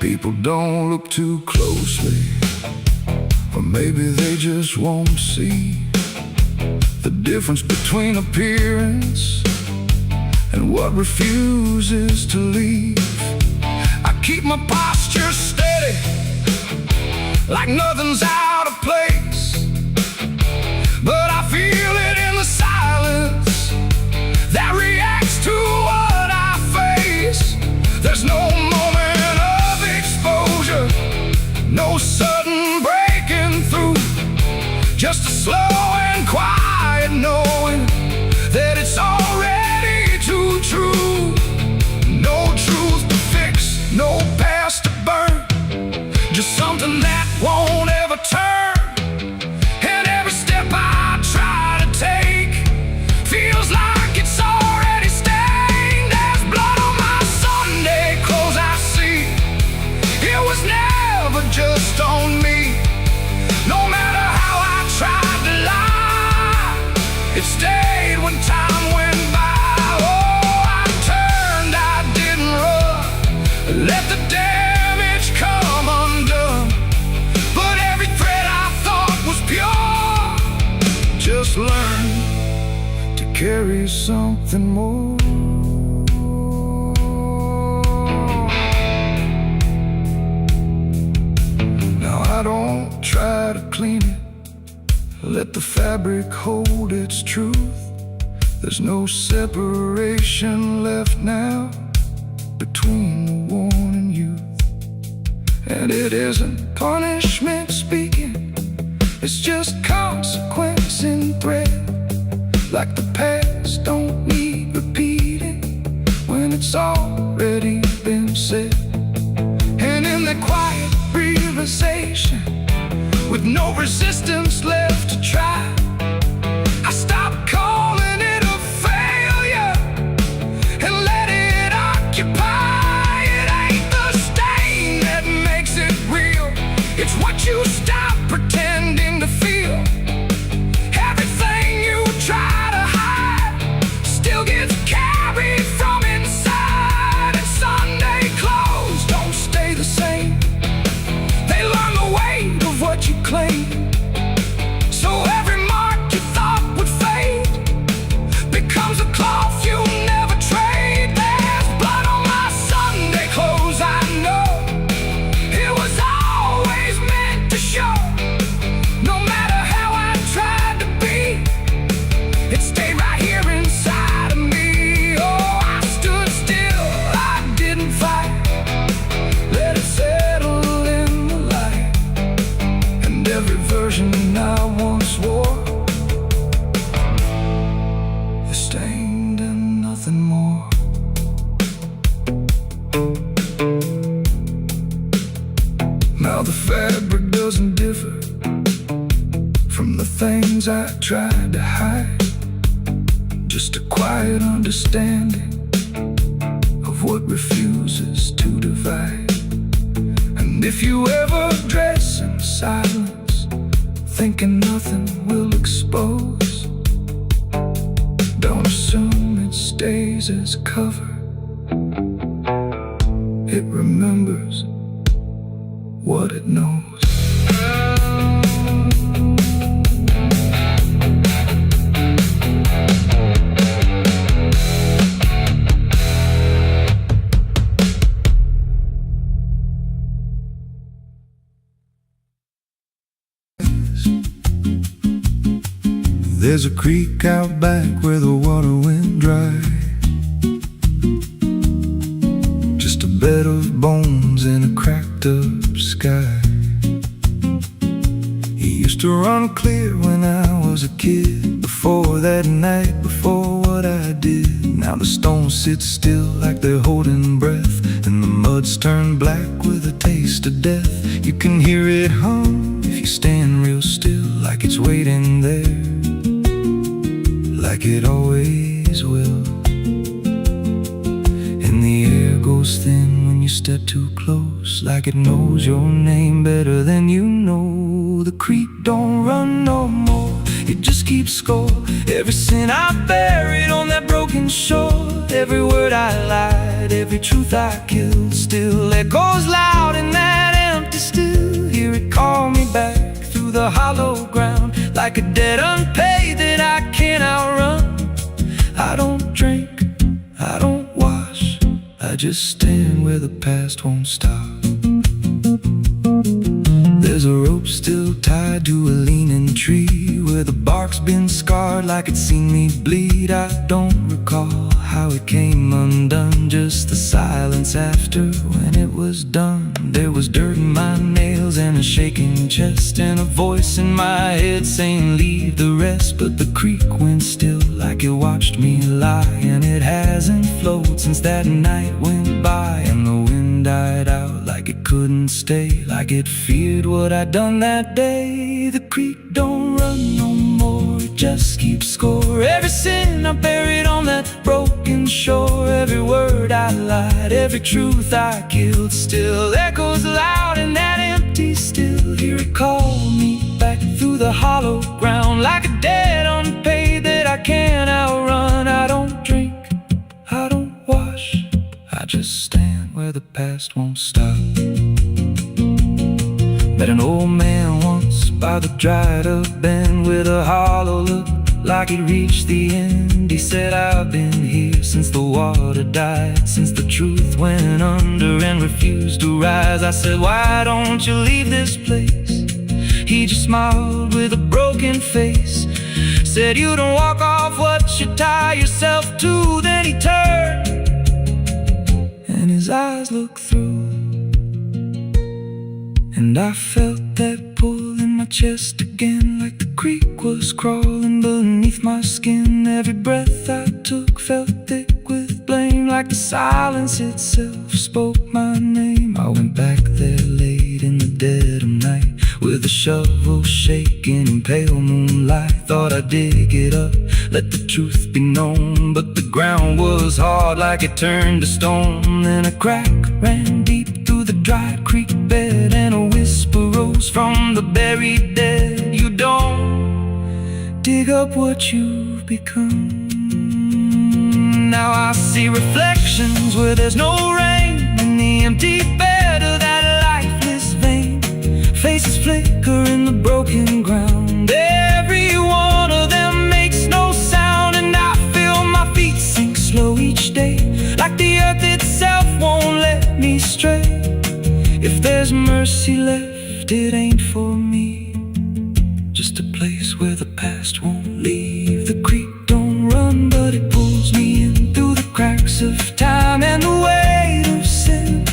People don't look too closely, or maybe they just won't see the difference between appearance and what refuses to leave. I keep my posture steady, like nothing's out of place, but I feel it in the silence that reacts to what I face. There's no moment of exposure, no sudden breaking through, just a slow and quiet knowing that it's already too true. No truth to fix, no past to burn, just something that won't ever turn. And every step I try to take feels like it's already stained. There's blood on my Sunday clothes I see, it was never just on me. No matter how I tried to lie, it stayed when time went by. Oh, I turned, I didn't run, let the damage come undone. But every thread I thought was pure just learned to carry something more. Now I don't try to clean it, let the fabric hold its truth. There's no separation left now between the worn and youth. And it isn't punishment speaking, it's just consequence in thread, like the past don't need repeating when it's already been said. And in the quiet realization, with no resistance left to try, I stopped calling it a failure and let it occupy. It ain't the stain that makes it real, it's what you stop pretending to feel. Everything you try to hide still gets carried from inside. And Sunday clothes don't stay the same, they learn the way things I tried to hide, just a quiet understanding of what refuses to divide. And if you ever dress in silence, thinking nothing will expose, don't assume it stays as cover. It remembers what it knows. There's a creek out back where the water went dry, just a bed of bones in a cracked up sky. He used to run clear when I was a kid, before that night, before what I did. Now the stones sit still like they're holding breath, and the mud's turned black with a taste of death. You can hear it hum if you stand real still, like it's waiting there, like it always will. And the air goes thin when you step too close, like it knows your name better than you know. The creek don't run no more, it just keeps score. Every sin I buried on that broken shore, every word I lied, every truth I killed, still echoes loud in that empty still. Hear it call me back through the hollow ground, like a debt unpaid that I can't outrun. I don't drink, I don't wash, I just stand where the past won't stop. There's a rope still tied to a leaning tree, where the bark's been scarred like it's seen me bleed. I don't recall how it came undone, just the silence after when it was done. There was dirt in my nails and a shaking chest, and a voice in my head saying leave the rest. But the creek went still like it watched me lie, and it hasn't flowed since that night went by. And the wind died out like it couldn't stay, like it feared what I'd done that day. The creek don't run no more, it just keeps score. Every sin I buried on that broken shore, every word I lied, every truth I killed, still echoes loud in that empty still. Hear it call me back through the hollow ground, like a debt unpaid that I can't outrun. I don't drink, I don't wash, I just stand where the past won't stop. Met an old man once by the dried up bend, with a hollow look like he'd reached the end. He said, I've been here since the water died, since the truth went under and refused to rise. I said, why don't you leave this place? He just smiled with a broken face, said, you don't walk off what you tie yourself to. Then he turned and his eyes looked through, and I felt that pull in my chest again, like the creek was crawling beneath my skin. Every breath I took felt thick with blame, like the silence itself spoke my name. I went back there late in the dead of night, with a shovel shaking in pale moonlight. Thought I'd dig it up, let the truth be known, but the ground was hard like it turned to stone. Then a crack ran deep through the dry creek bed, and a whisper rose from the buried dead. You don't dig up what you've become. Now I see reflections where there's no rain, in the empty bed of that lifeless vein. Faces flicker in the broken ground, every one of them makes no sound. And I feel my feet sink slow each day, like the earth itself won't let me stray. If there's mercy left, it ain't for me, just a place where the past won't leave. The creek don't run, but it pulls me in through the cracks of time and the weight of sin.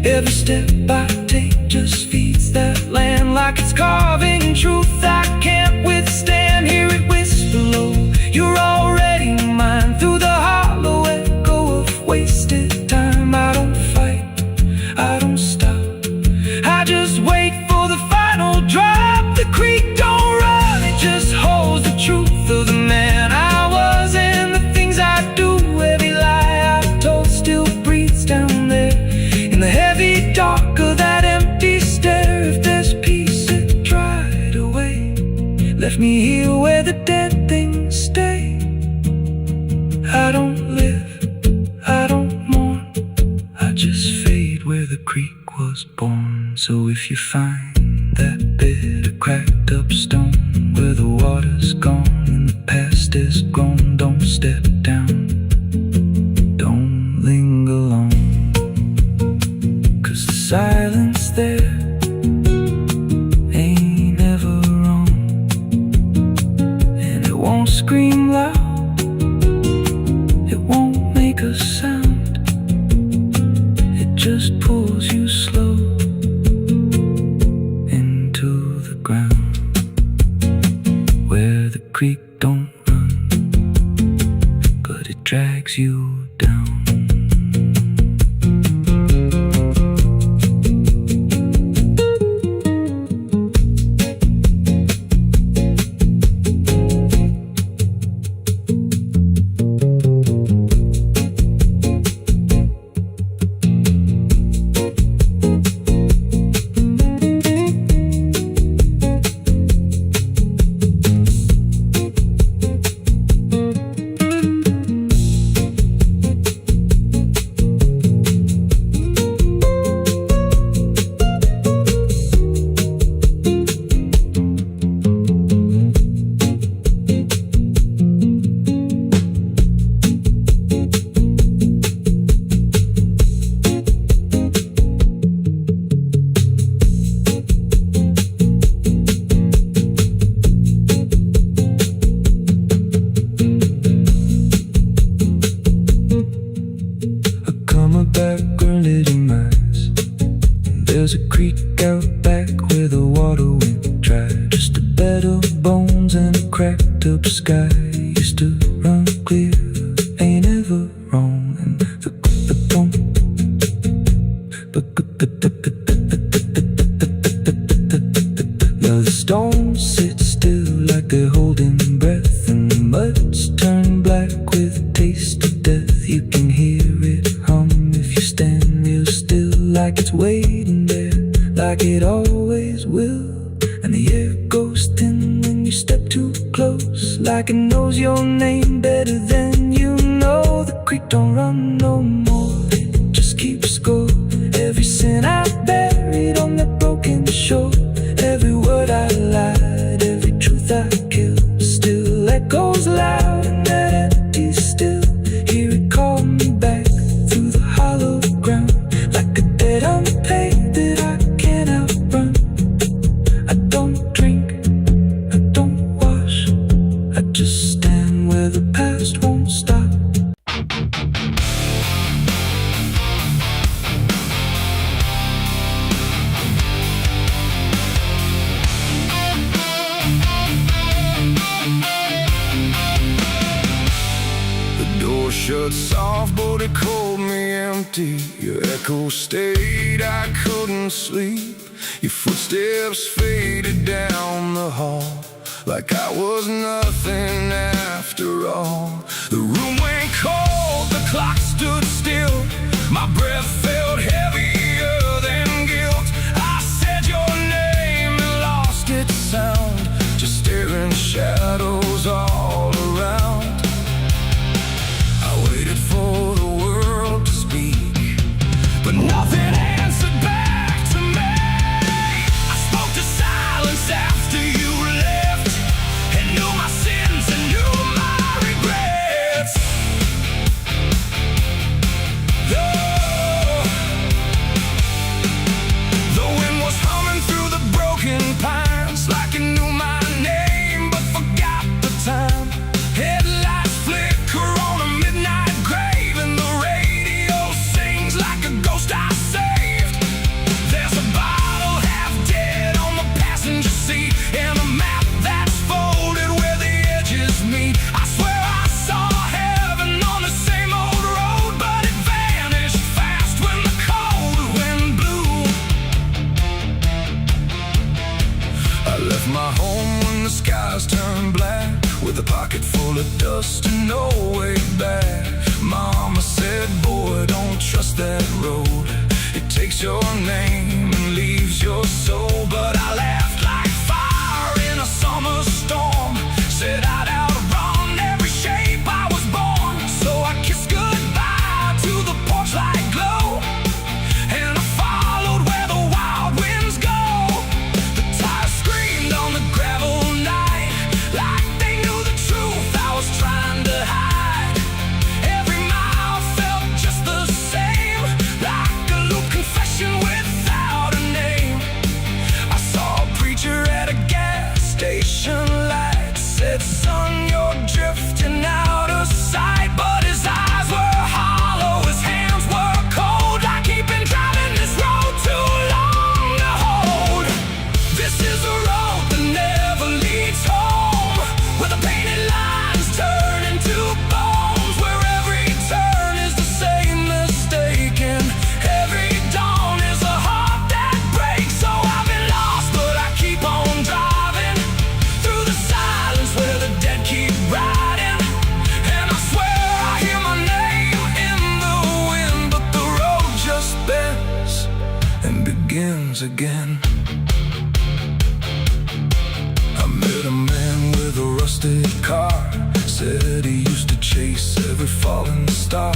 Every step I take just feeds that land, like it's carving truth I can't withstand. Hear it whisper low, you're already mine, through the hollow echo of wasted time. I don't fight, I don't stop, I just wait for the final drop. The creek don't run, it just pulls you slow into the ground, where the creek don't run, but it drags you down. There's a creek out back where the water went dry. Just a bed of bones and a cracked up sky. Used to run clear, ain't ever wrong. And now the stones sit still like they're holding breath, and the mud's turned black with a taste of death. You can hear it hum if you stand real still, like it's waiting there, like it always will. And the air goes thin when you step too close, like it knows your name better than you know. The creek don't run no more, it just keeps score. Every sin I buried on that broken shore, every word I lied, every truth I killed, still echoes loud in that empty still. Hear it call me back through the hollow ground, like a debt unpaid that I can't outrun. I don't drink, I don't wash, I just stand where the past won't stop. Shut soft, but it called me empty. Your echo stayed, I couldn't sleep. Your footsteps faded down the hall, like I was nothing after all. The room went cold, the clock stood still. My breath felt heavier than guilt. I said your name and lost its sound, just staring shadows all around. Waited for the world to speak, but nothing answered back to me. I spoke to silence after you left, and knew my sins and knew my regrets. begins again. I met a man with a rusted car, said he used to chase every falling star.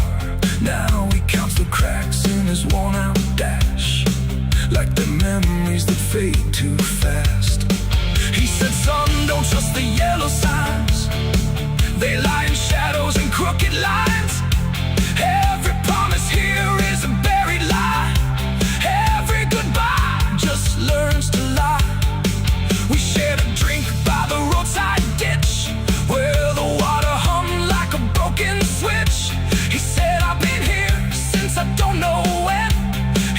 Now he counts the cracks in his worn-out dash, like the memories that fade too fast. He said, son, don't trust the yellow signs. They lie in shadows and crooked lines. Every promise here is a buried lie. Every goodbye just learns to lie. We shared a drink by the roadside ditch, where the water hummed like a broken switch. He said, I've been here since I don't know when,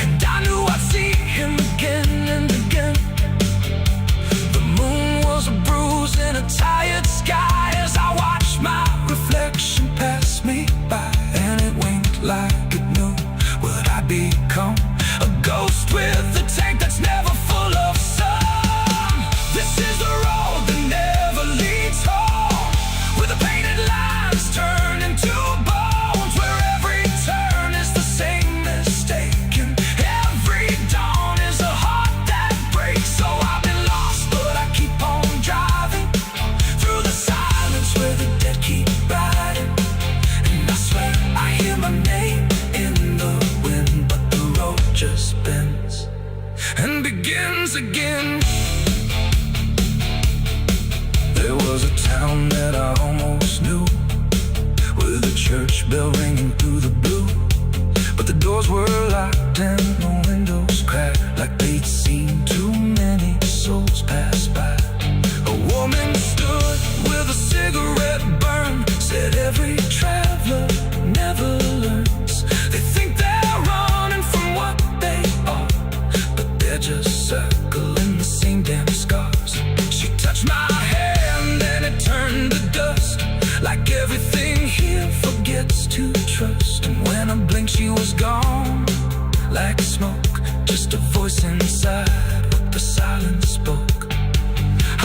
and I knew I'd see him again and again. The moon was a bruise in a tired sky as I watched my reflection pass me by, and it winked like it knew what I'd become. A ghost with a tank that's never full of sun. This is the road that never leads home, where the painted lines turn into bones, where every turn is the same mistake, and every dawn is a heart that breaks. So I've been lost, but I keep on driving through the silence where the dead keep riding. And I swear I hear my name in the wind, but the road just bends and begins again. There was a town that I almost knew, with a church bell ringing through the blue, but the doors were locked and the windows cracked, like they'd seen too many souls pass by. A woman stood with a cigarette burn, said every traveler never learns. They think they're running from what they are, but they're just circling the same damn scars. She touched my hand and it turned to dust, like everything here forgets to trust. And when I blinked she was gone, like smoke, just a voice inside what the silence spoke.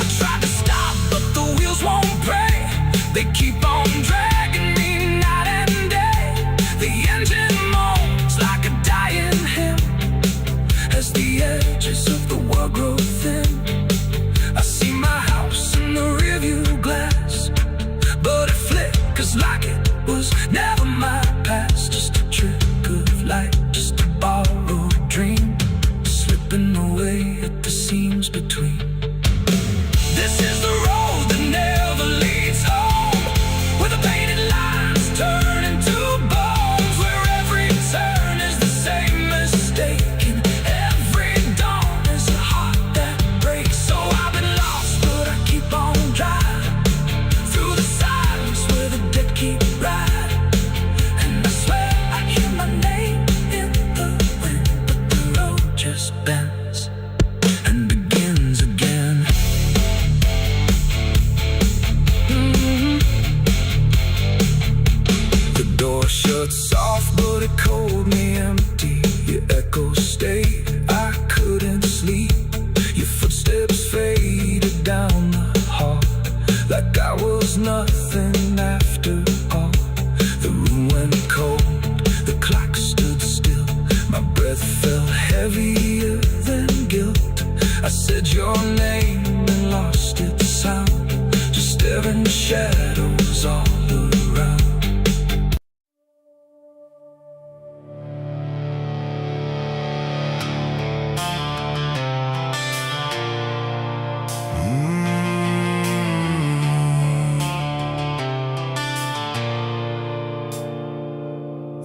I tried to stop but the wheels won't break, they keep on dragging me night and day. The engine moans like a dying hymn as the edges of the world grow thin. I see my house in the rearview glass, but it flickers like it was never my past. Just a trick of light, just a borrowed dream, slipping away at the seams between. This is the road that never leads home, where the painted lines turn into bones, where every turn is the same mistake, and every dawn is a heart that breaks. So I've been lost, but I keep on driving through the silence where the dead keep riding. And I swear I hear my name in the wind, but the road just bends and begins again. The door shut soft, but it cold me empty. Your echo stayed, I couldn't sleep. Your footsteps faded down the hall, like I was nothing after all. The room went cold, the clock stood still. My breath felt heavier than guilt. I said your name and lost its sound, just staring shadows all around.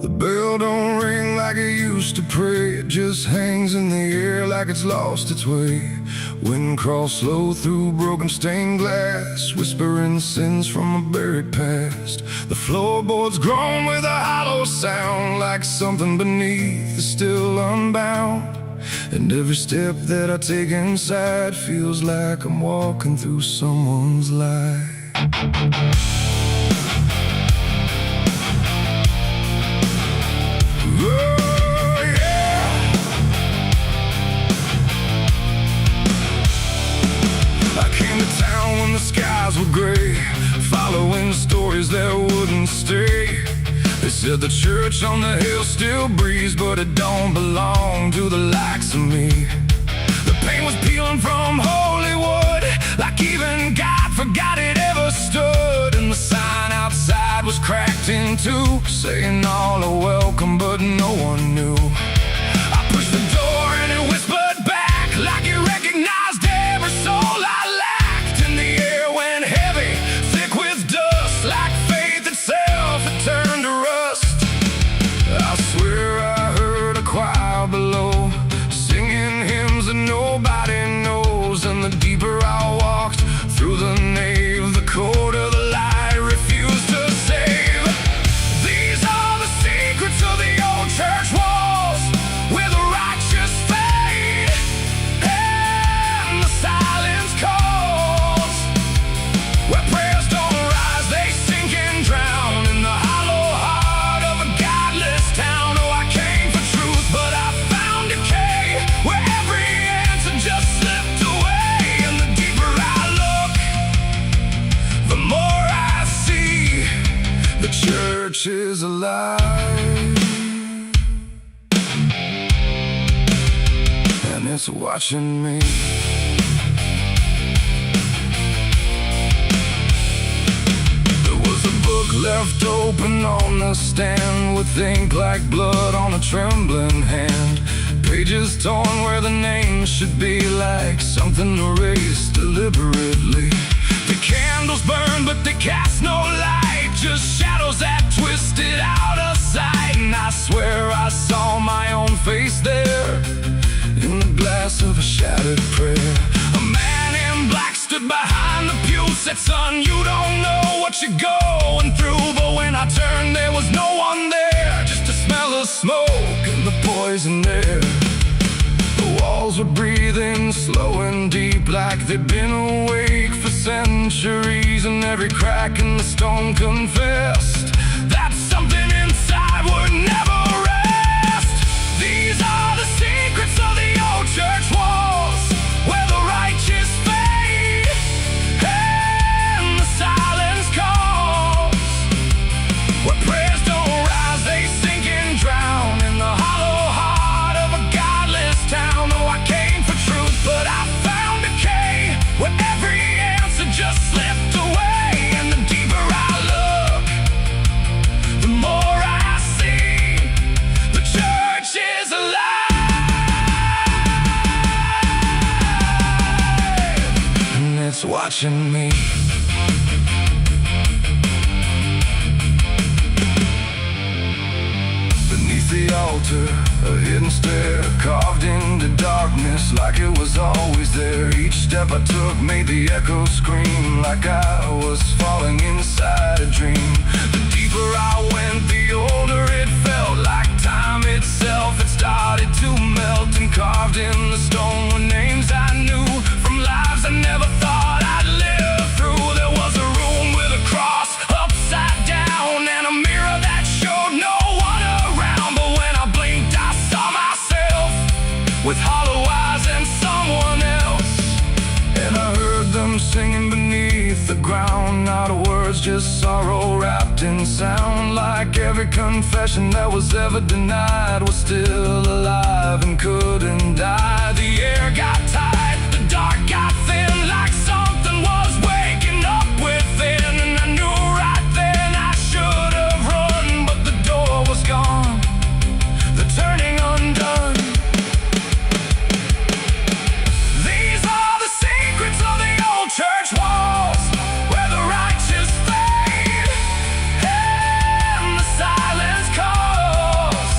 The bell don't ring like it used to pray, it just hangs in the air like it's lost its way. Wind crawls slow through broken stained glass, whispering sins from a buried past. The floorboards groan with a hollow sound, like something beneath is still unbound. And every step that I take inside feels like I'm walking through someone's life. Oh, yeah. I came to town when the skies were gray, following stories that wouldn't stay. They said the church on the hill still breathes, but it don't belong to the likes of me. come from Hollywood, like even God forgot it ever stood. And the sign outside was cracked in two, saying all are welcome, but no one knew. I pushed the door and it whispered back, like it recognized every soul I lacked. And the air went heavy, thick with dust, like faith itself had turned to rust. I swear I heard a choir below, singing hymns that nobody knows. And the deeper I walked through the nave, the colder the light refused to save. These are the secrets of the old church walls, where the righteous fade and the silence calls, where prayers don't rise, they sink and drown in the hollow heart of a godless town. Oh, I came for truth, but I found decay, where every answer just slipped away. And the deeper I look, the more I see the church is alive, and it's watching me. There was a book left open on the stand, with ink like blood on a trembling hand. Pages torn where the names should be, like something erased deliberately. The candles burn, but they cast no light, just shadows that twisted out of sight. And I swear I saw my own face there, in the glass of a shattered prayer. A man in black stood behind the pew, said, son, you don't know what you're going through. But when I turned, there was no one there, just a smell of smoke and the poison air. The walls were breathing slow and deep, like they'd been awake for centuries. And every crack in the stone confessed that something inside would never rest. These are the secrets of the old church walls, where the righteous fade and the silence calls, where prayers don't rise, they sink and drown in the hollow heart of a godless town. Oh, I came for truth, but I found decay, where every answer just slipped away. And the deeper I look, the more I see the church is alive, and it's watching me. Beneath the altar, a hidden stair carved into darkness, like it was always there. Each step I took made the echo scream, like I was falling inside a dream. The deeper I went, the older it felt, like time itself had started to melt. And carved in the stone were names I knew, from lives I never thought I'd live through. There was a room with a cross upside down, and a mirror that showed no one around. But when I blinked, I saw myself with hollow eyes and someone else. And I heard them singing beneath the ground, not words, just sorrow wrapped in sound. Like every confession that was ever denied was still alive and couldn't die. The air got tight, the dark got thin, like something was waking up within. And I knew right then I should have run, but the door was gone, the turning undone. These are the secrets of the old church walls, where the righteous fade and the silence calls,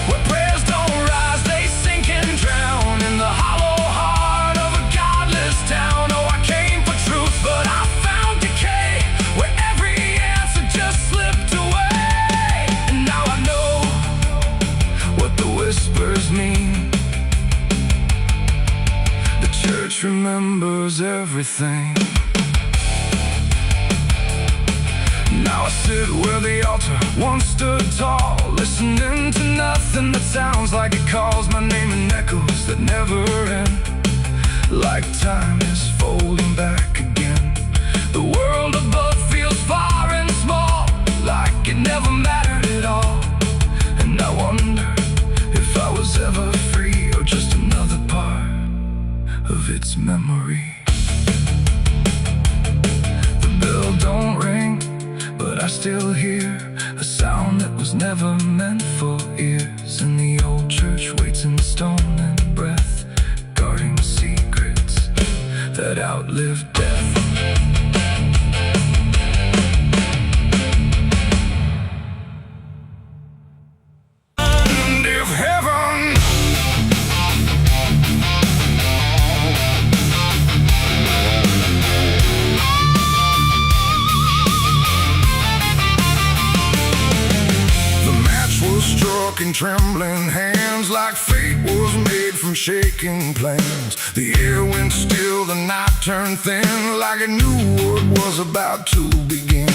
where prayers don't rise, they sink and drown in the hollow heart of a godless town. Oh, I came for truth, but I found decay, where every answer just slipped away. And now I know what the whispers mean. The church remembers everything. Now I sit where the altar once stood tall, listening to nothing that sounds like it calls my name in echoes that never end. Like time is folding back again. The world above feels far and small, like it never mattered at all. And I wonder if I was ever free, or just another part its memory. The bell don't ring, but I still hear a sound that was never meant for ears. And the old church waits in stone and breath, guarding secrets that outlive death. And if heaven struck in trembling hands, like fate was made from shaking plans. The air went still, the night turned thin, like it knew what was about to begin.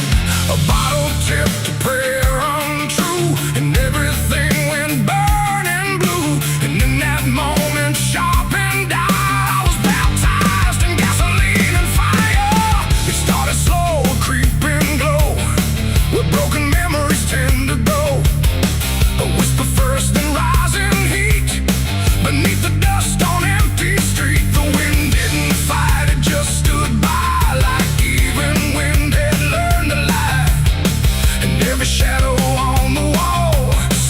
A bottle tipped, a prayer untrue, and everything went burning blue. And in that moment, sharp and dire, I was baptized in gasoline and fire. It started slow, a creeping glow, where broken memories tend to go. A whisper first, then rising heat beneath the dust on empty street. The wind didn't fight, it just stood by, like even wind had learned to lie. And every shadow on the wall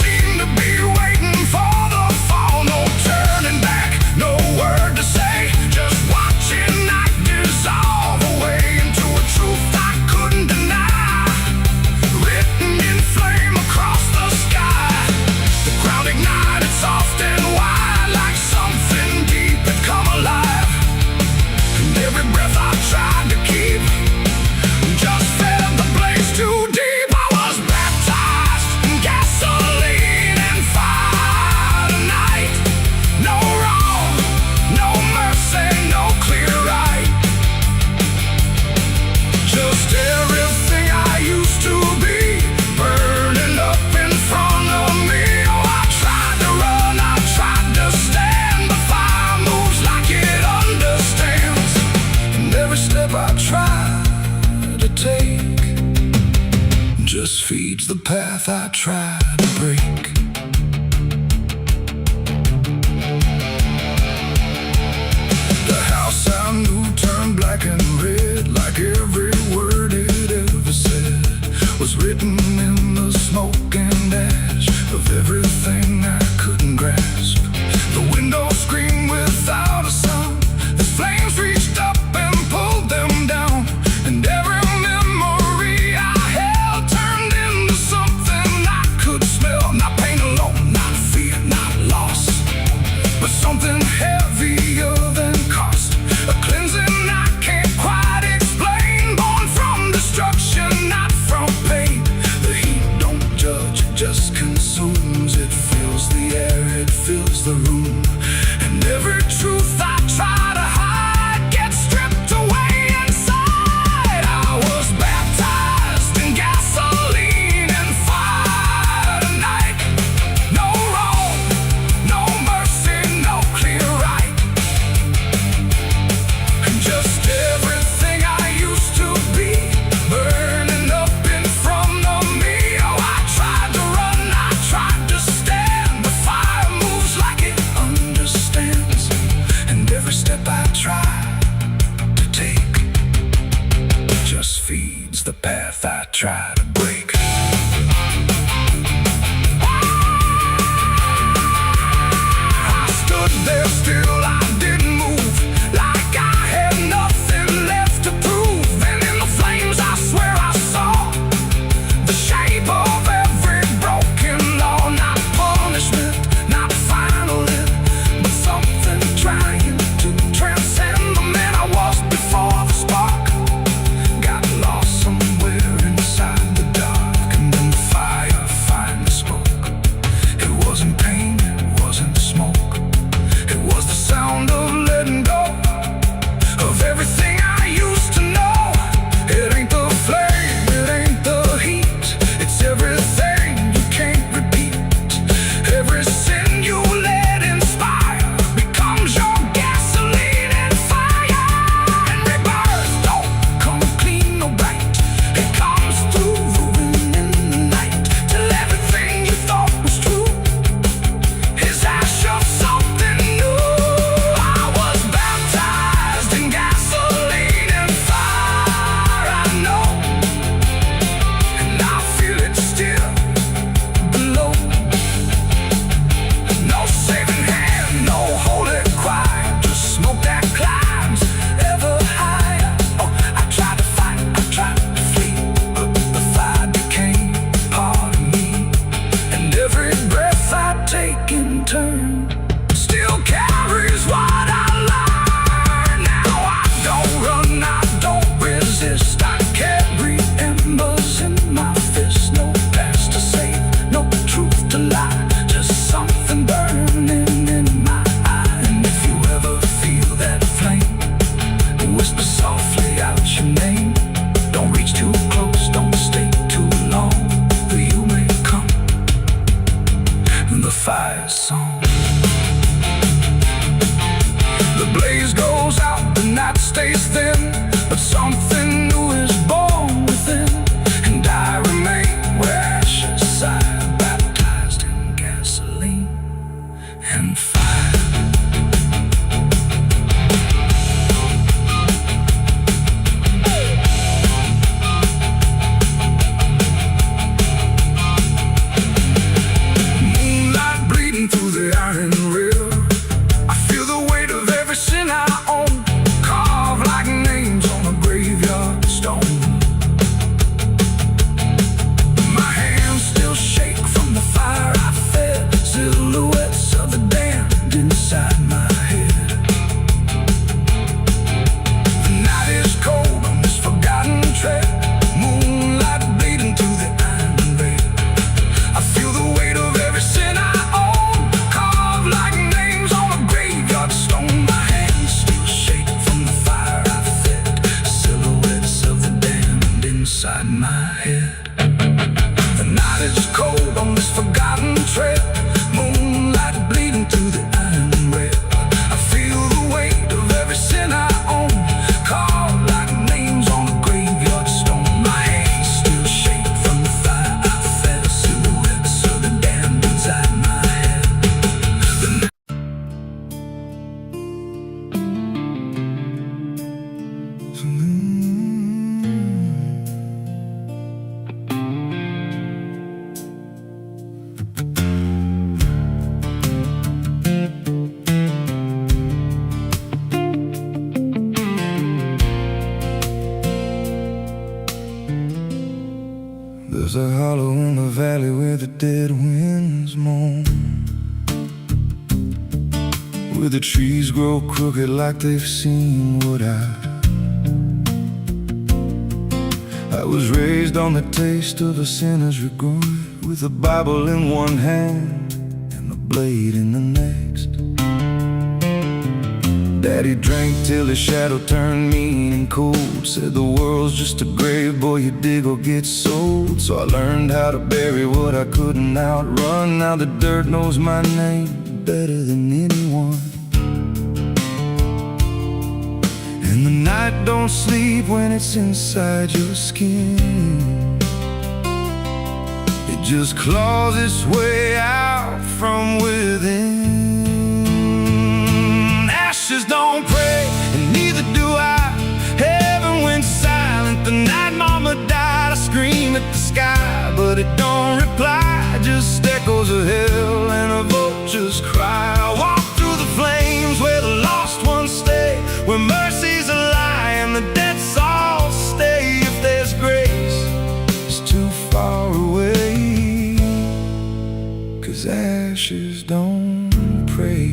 seemed to be waiting for the fall. No turning back, no word to say, just watching night dissolve away into a truth I couldn't deny, written in flame across the sky. The ground ignited soft and wide, like something deep had come alive. And every breath I tried to keep just fed the blaze too deep. I was baptized in gasoline and fire tonight. No wrong, no mercy, no clear right. Just everything I used to be, burning up in front of me. Oh, I tried to run, I tried to stand, but fire moves like it understands. And every step I try to take just feeds the path I try to break. The house I knew turned black and red, like every word it ever said was written in the smoke and ash of everything I couldn't grasp. The windows screamed without a sound as flames reached up and pulled them down. And every memory I held turned into something I could smell. Not pain alone, not fear, not loss, but something heavier than cost. A cleansing I can't quite explain, born from destruction, not from pain. The heat don't judge, it just consumes. It fills the air, it fills the room. And every truth I try to hide gets stripped away inside. I was baptized in gasoline and fire tonight. No wrong, no mercy, no clear right. And just everything I used to be, burning up in front of me. Oh, I tried to run, I tried to stand, but fire moves like it understands. And every step turn, still carries what I learned. Now I don't run, I don't resist. I carry embers in my fist. No past to save, no truth to lie, just something burning in my eye. And if you ever feel that flame, whisper softly out your name. Don't reach too close, don't stay too long, or you may come in the fire song. The blaze goes out, the night stays thin, but something new is born within. And I remain where ashes sigh, baptized in gasoline and fire. Through the iron rail, I feel the weight of every sin I own, carved like names on a graveyard stone. My hands still shake from the fire I fed, silhouettes of the damned inside my head. The night is cold on this forgotten trail, moonlight bleeding through the iron rail. I feel the weight of every sin I like names on a graveyard stone. My hands still shake from the fire I fed, silhouettes of the damned inside my head. The night is cold on this forgotten trail, moonlight bleeding through the iron rail. I feel the weight of every sin I own, carved like names on a graveyard stone. My hands still shake from the fire I fed, silhouettes of the damned inside my head. There's a hollow in the valley where the dead winds moan, where the trees grow crooked like they've seen what I was raised on the taste of a sinner's regret, with a Bible in one hand and a blade in the next. Daddy drank till his shadow turned mean and cold, said the world's just a grave, boy, you dig or get sold. So I learned how to bury what I couldn't outrun. Now the dirt knows my name better than anyone. And the night don't sleep when it's inside your skin. It just claws its way out from within. Ashes don't pray, and neither do I. Heaven went silent the night mama died. I scream at the sky, but it don't reply, just echoes of hell and a vulture's cry. I walk through the flames where the lost ones stay, where mercy's a lie and the dead souls stay. If there's grace, it's too far away, 'cause ashes don't pray.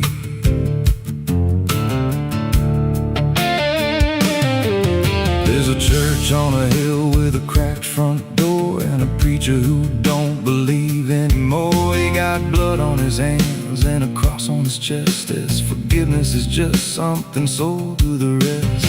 There's a church on a hill with a cracked front door, and a preacher who don't believe anymore. He got blood on his hands and a cross on his chest, as forgiveness is just something sold to the rest.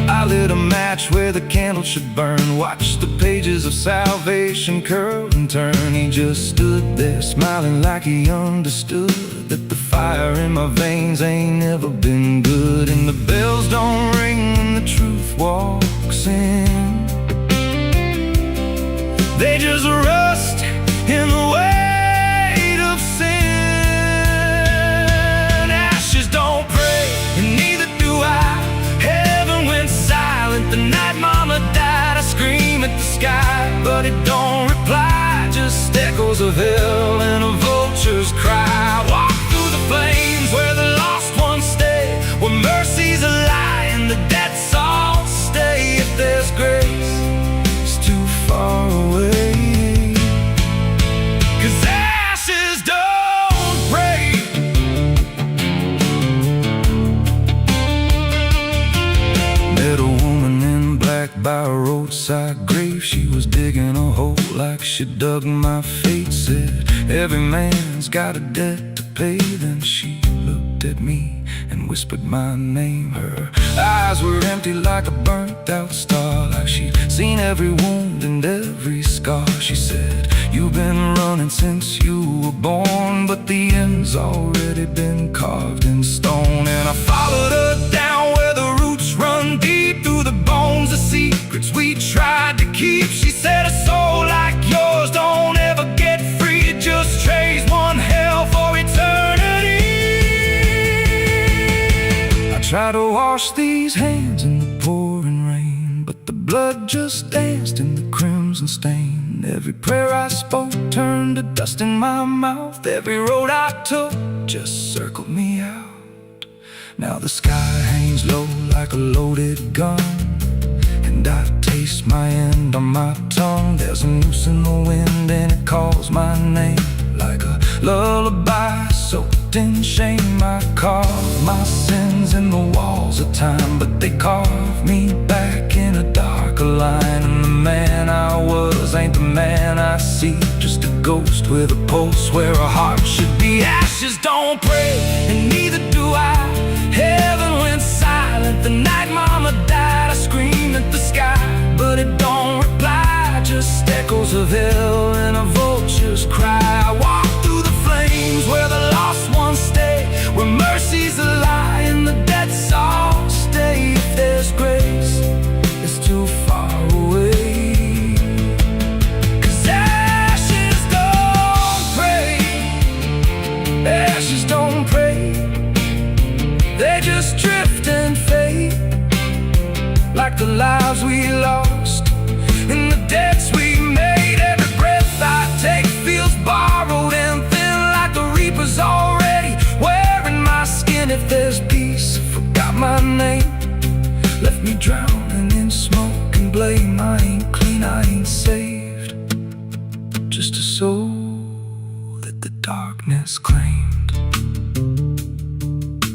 I lit a match where the candle should burn, watched the pages of salvation curl and turn. He just stood there smiling like he understood that the fire in my veins ain't never been good. And the bells don't ring when the truth walks in, they just rust in the weight of sin. Ashes don't pray, and neither do I. Heaven went silent the night mama died. I scream at the sky, but it don't reply, just echoes of hell and a vulture's cry. Walk through the flames where the lost ones stay, where mercy's a lie and the dead souls stay. If there's grace, it's too far away, 'cause ashes don't break. by a roadside grave. She was digging a hole like she dug my fate. Said, every man's got a debt to pay. Then she looked at me and whispered my name. Her eyes were empty like a burnt out star, like she'd seen every wound and every scar. She said, you've been running since you were born, but the end's already been carved in stone. And I followed her down where the roots run deep through the bones, the secrets we tried to keep. She said, a soul like yours don't ever get free. It just trades one hell for eternity. I tried to wash these hands in the pouring rain, but the blood just danced in the crimson stain. Every prayer I spoke turned to dust in my mouth. Every road I took just circled me out. Now the sky hangs low like a loaded gun, and I taste my end on my tongue. There's a noose in the wind and it calls my name like a lullaby soaked in shame. I carve my sins in the walls of time, but they carve me back in a darker line. And the man I was ain't the man I see, just a ghost with a pulse where a heart should be. Ashes don't pray, and neither do I. Heaven went silent the night mama died. I screamed at the sky, but it don't reply. Just echoes of hell and a vulture's cry. I walk through the flames where the lost ones stay, where mercy's a lie and the debts all stay. If there's grace, it's too far away. 'Cause ashes don't pray, ashes don't pray. They just drift and fade, like the lives we lost and the debts we made. Every breath I take feels borrowed and thin, like the reaper's already wearing my skin. If there's peace, forgot my name, left me drowning in smoke and blame. I ain't clean, I ain't saved, just a soul that the darkness claimed.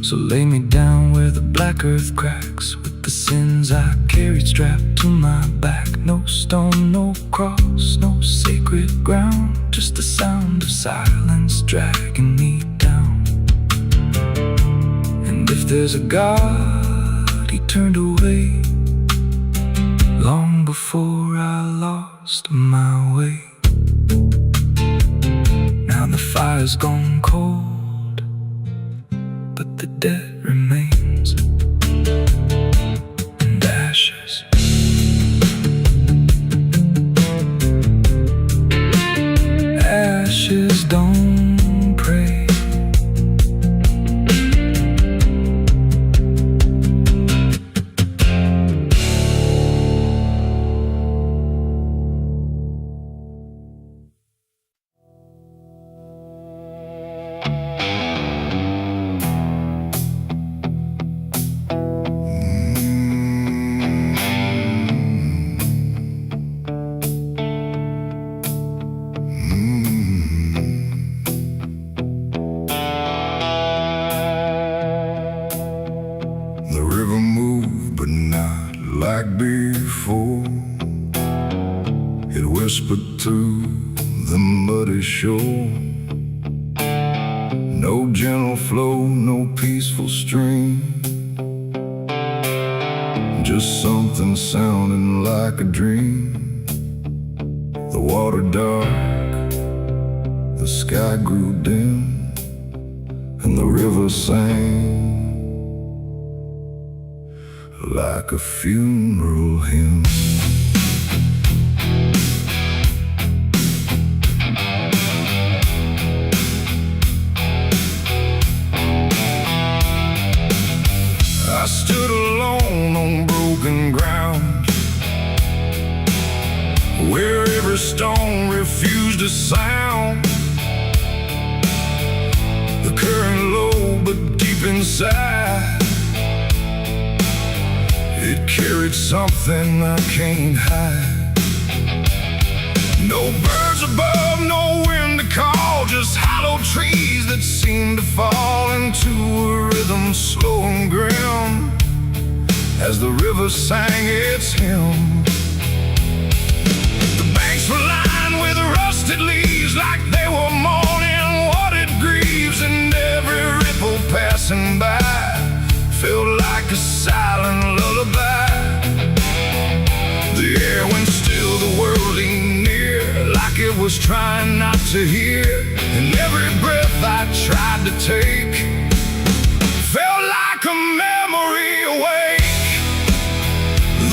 So lay me down where the black earth cracks, with the sins I carried strapped to my back. No stone, no cross, no sacred ground, just the sound of silence dragging me down. And if there's a God, he turned away long before I lost my way. Now the fire's gone cold, but the debt remains, and ashes. Ashes don't pray. Like before, it whispered through the muddy shore. No gentle flow, no peaceful stream, just something sounding like a dream. The water dark, the sky grew dim, and the river sang like a funeral hymn. I stood alone on broken ground, where every stone refused a sound. The current low but deep inside, it carried something I can't hide. No birds above, no wind to call, just hollow trees that seem to fall into a rhythm slow and grim. as the river sang its hymn. The banks were lined with rusted leaves like they were mourning what it grieves, and every ripple passing by felt like a silent lullaby. The air went still, the world leaned near, like it was trying not to hear, and every breath I tried to take felt like a memory awake.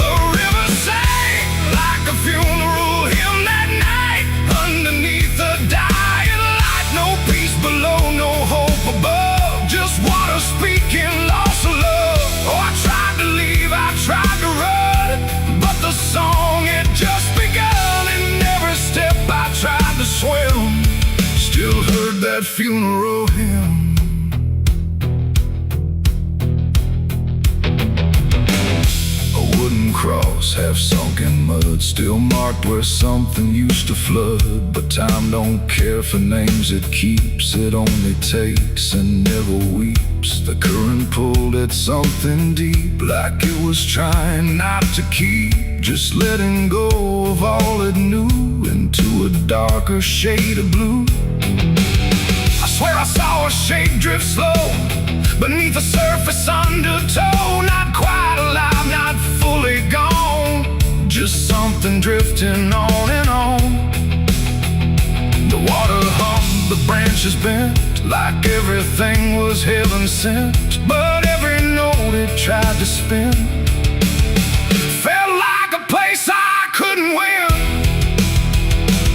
The river sang like a funeral hymn that night, underneath the dying light. No peace below, no hope above, just water speaking loss of love. Oh, I tried to leave, I tried to run, but the song had just begun, and every step I tried to swim still heard that funeral hymn. Wooden cross, half sunk in mud, still marked where something used to flood. But time don't care for names it keeps, it only takes and never weeps. The current pulled at something deep, like it was trying not to keep, just letting go of all it knew into a darker shade of blue. I swear I saw a shape drift slow beneath the surface undertow, not quite alive, not fully gone, just something drifting on and on. The water hummed, the branches bent, like everything was heaven sent, but every note it tried to spin felt like a place I couldn't win.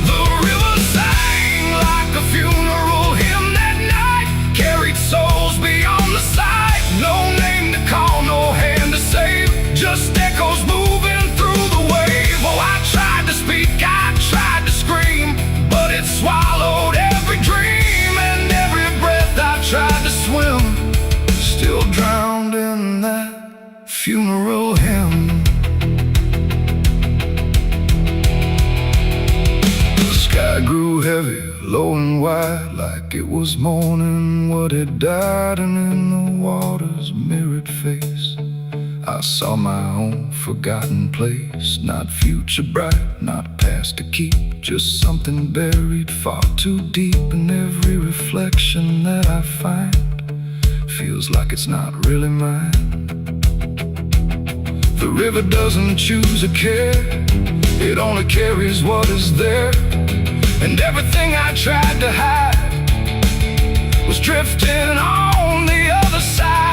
The river sang like a funeral hymn that night, carried souls beyond the sight. No name to call, no hand to save, just echoes moving through the wave. Oh, I tried to speak, I tried to scream, but it swallowed every dream, and every breath I tried to swim still drowned in that funeral hymn. The sky grew heavy, low and wide, like it was mourning what had died, and in the water's mirrored face I saw my own forgotten place. Not future bright, not past to keep, just something buried far too deep. And every reflection that I find feels like it's not really mine. The river doesn't choose a care, it only carries what is there. And everything I tried to hide was drifting on the other side.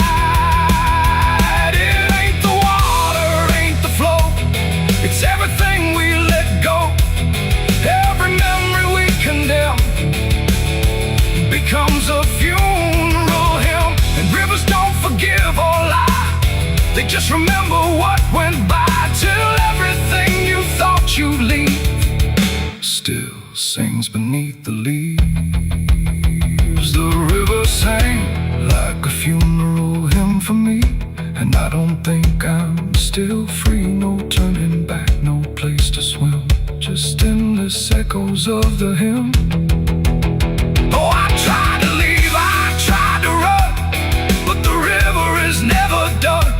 It ain't the water, ain't the flow, it's everything we let go. Every memory we condemn becomes a funeral hymn. And rivers don't forgive or lie, they just remember what went by, till everything you thought you'd leave still sings beneath the leaves. The river sang like a funeral hymn for me, and I don't think I'm still free. No turning back, no place to swim, just endless echoes of the hymn. Oh, I tried to leave, I tried to run, but the river is never done,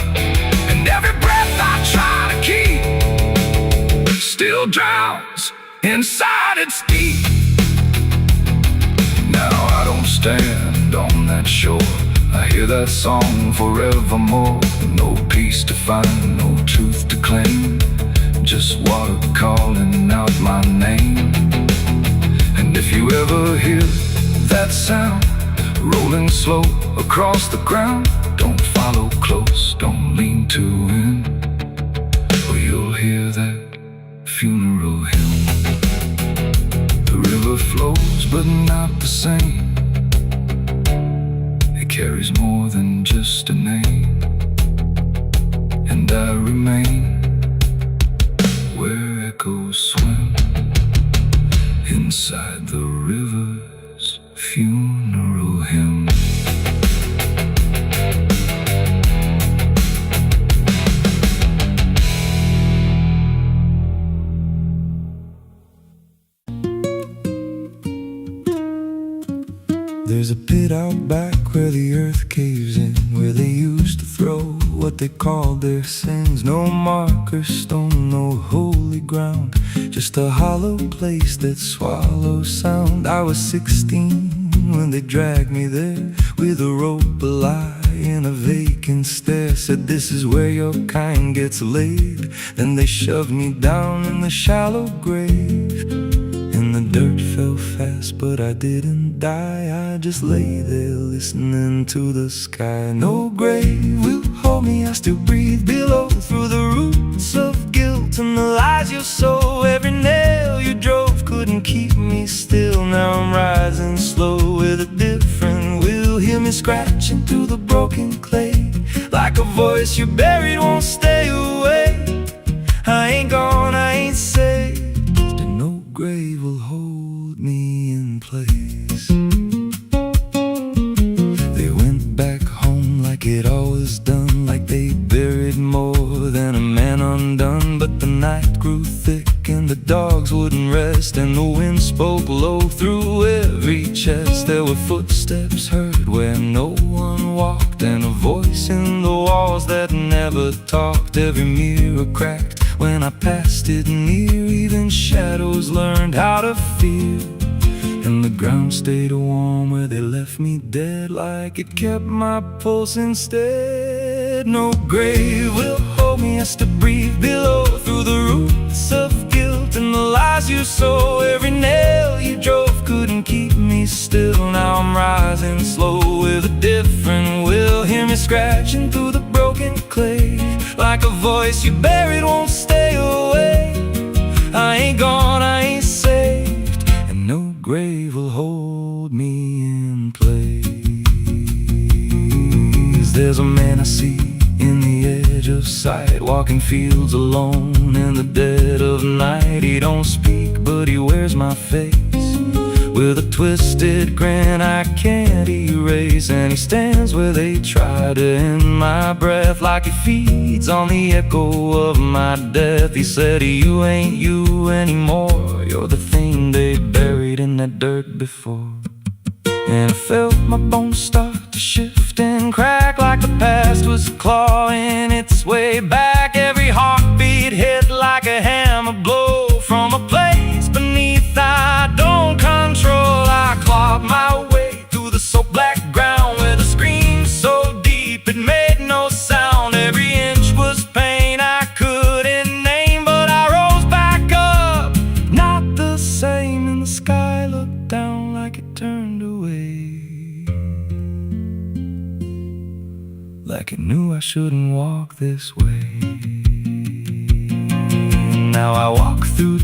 and every breath I try to keep still drowns inside its deep. Now I don't stand on that shore, I hear that song forevermore. No peace to find, no truth to claim, just water calling out my name. And if you ever hear that sound rolling slow across the ground, don't follow close, don't lean too in, or you'll hear that funeral hymn. The river flows but not the same, it carries more than just a name. And I remain where echoes swim, inside the river's funeral hymn. There's a pit out back where the earth caves in, where they used to throw what they called their sins. No marker stone, no holy ground, just a hollow place that swallows sound. I was 16 when they dragged me there, with a rope, a lie, and a vacant stare. Said, this is where your kind gets laid. Then they shoved me down in the shallow grave, and the dirt fell fast, but I didn't die. I just lay there listening to the sky. No grave will hold me, I still breathe below, through the roots of guilt and the lies you sow. Every nail you drove couldn't keep me still. Now I'm rising slow with a different will. Hear me scratching through the broken clay, like a voice you buried won't stay away. I ain't gone, I ain't saved, and no grave will hold me in place. They went back home like it always done, like they buried more than a man undone. But the night grew thick and the dogs wouldn't rest, and the wind spoke low through every chest. There were footsteps heard where no one walked, and a voice in the walls that never talked. Every mirror cracked when I passed it near, even shadows learned how to fear. And the ground stayed warm where they left me dead, like it kept my pulse instead. No grave will hold me, I still breathe below, through the roots of guilt and the lies you sow. Every nail you drove couldn't keep me still. Now I'm rising slow with a different will. Hear me scratching through the broken clay, like a voice you buried won't stay away. I ain't gone, I ain't saved, and no grave will hold me in place. There's a man I see in the edge of sight, walking fields alone in the dead of night. He don't speak, but he wears my face with a twisted grin I can't erase. And he stands where they try to end my breath, like he feeds on the echo of my death. He said, you ain't you anymore, you're the thing they buried in that dirt before. And I felt my bones start to shift and crack, like the past was clawing its way back. Every heartbeat hit like a hammer blow from a place beneath I don't control. I clawed my way through the soaked black ground with a scream so deep it made no sound. Every inch was pain I couldn't name, but I rose back up, not the same. And the sky looked down like it turned away, like it knew I shouldn't walk this way. Now I walk through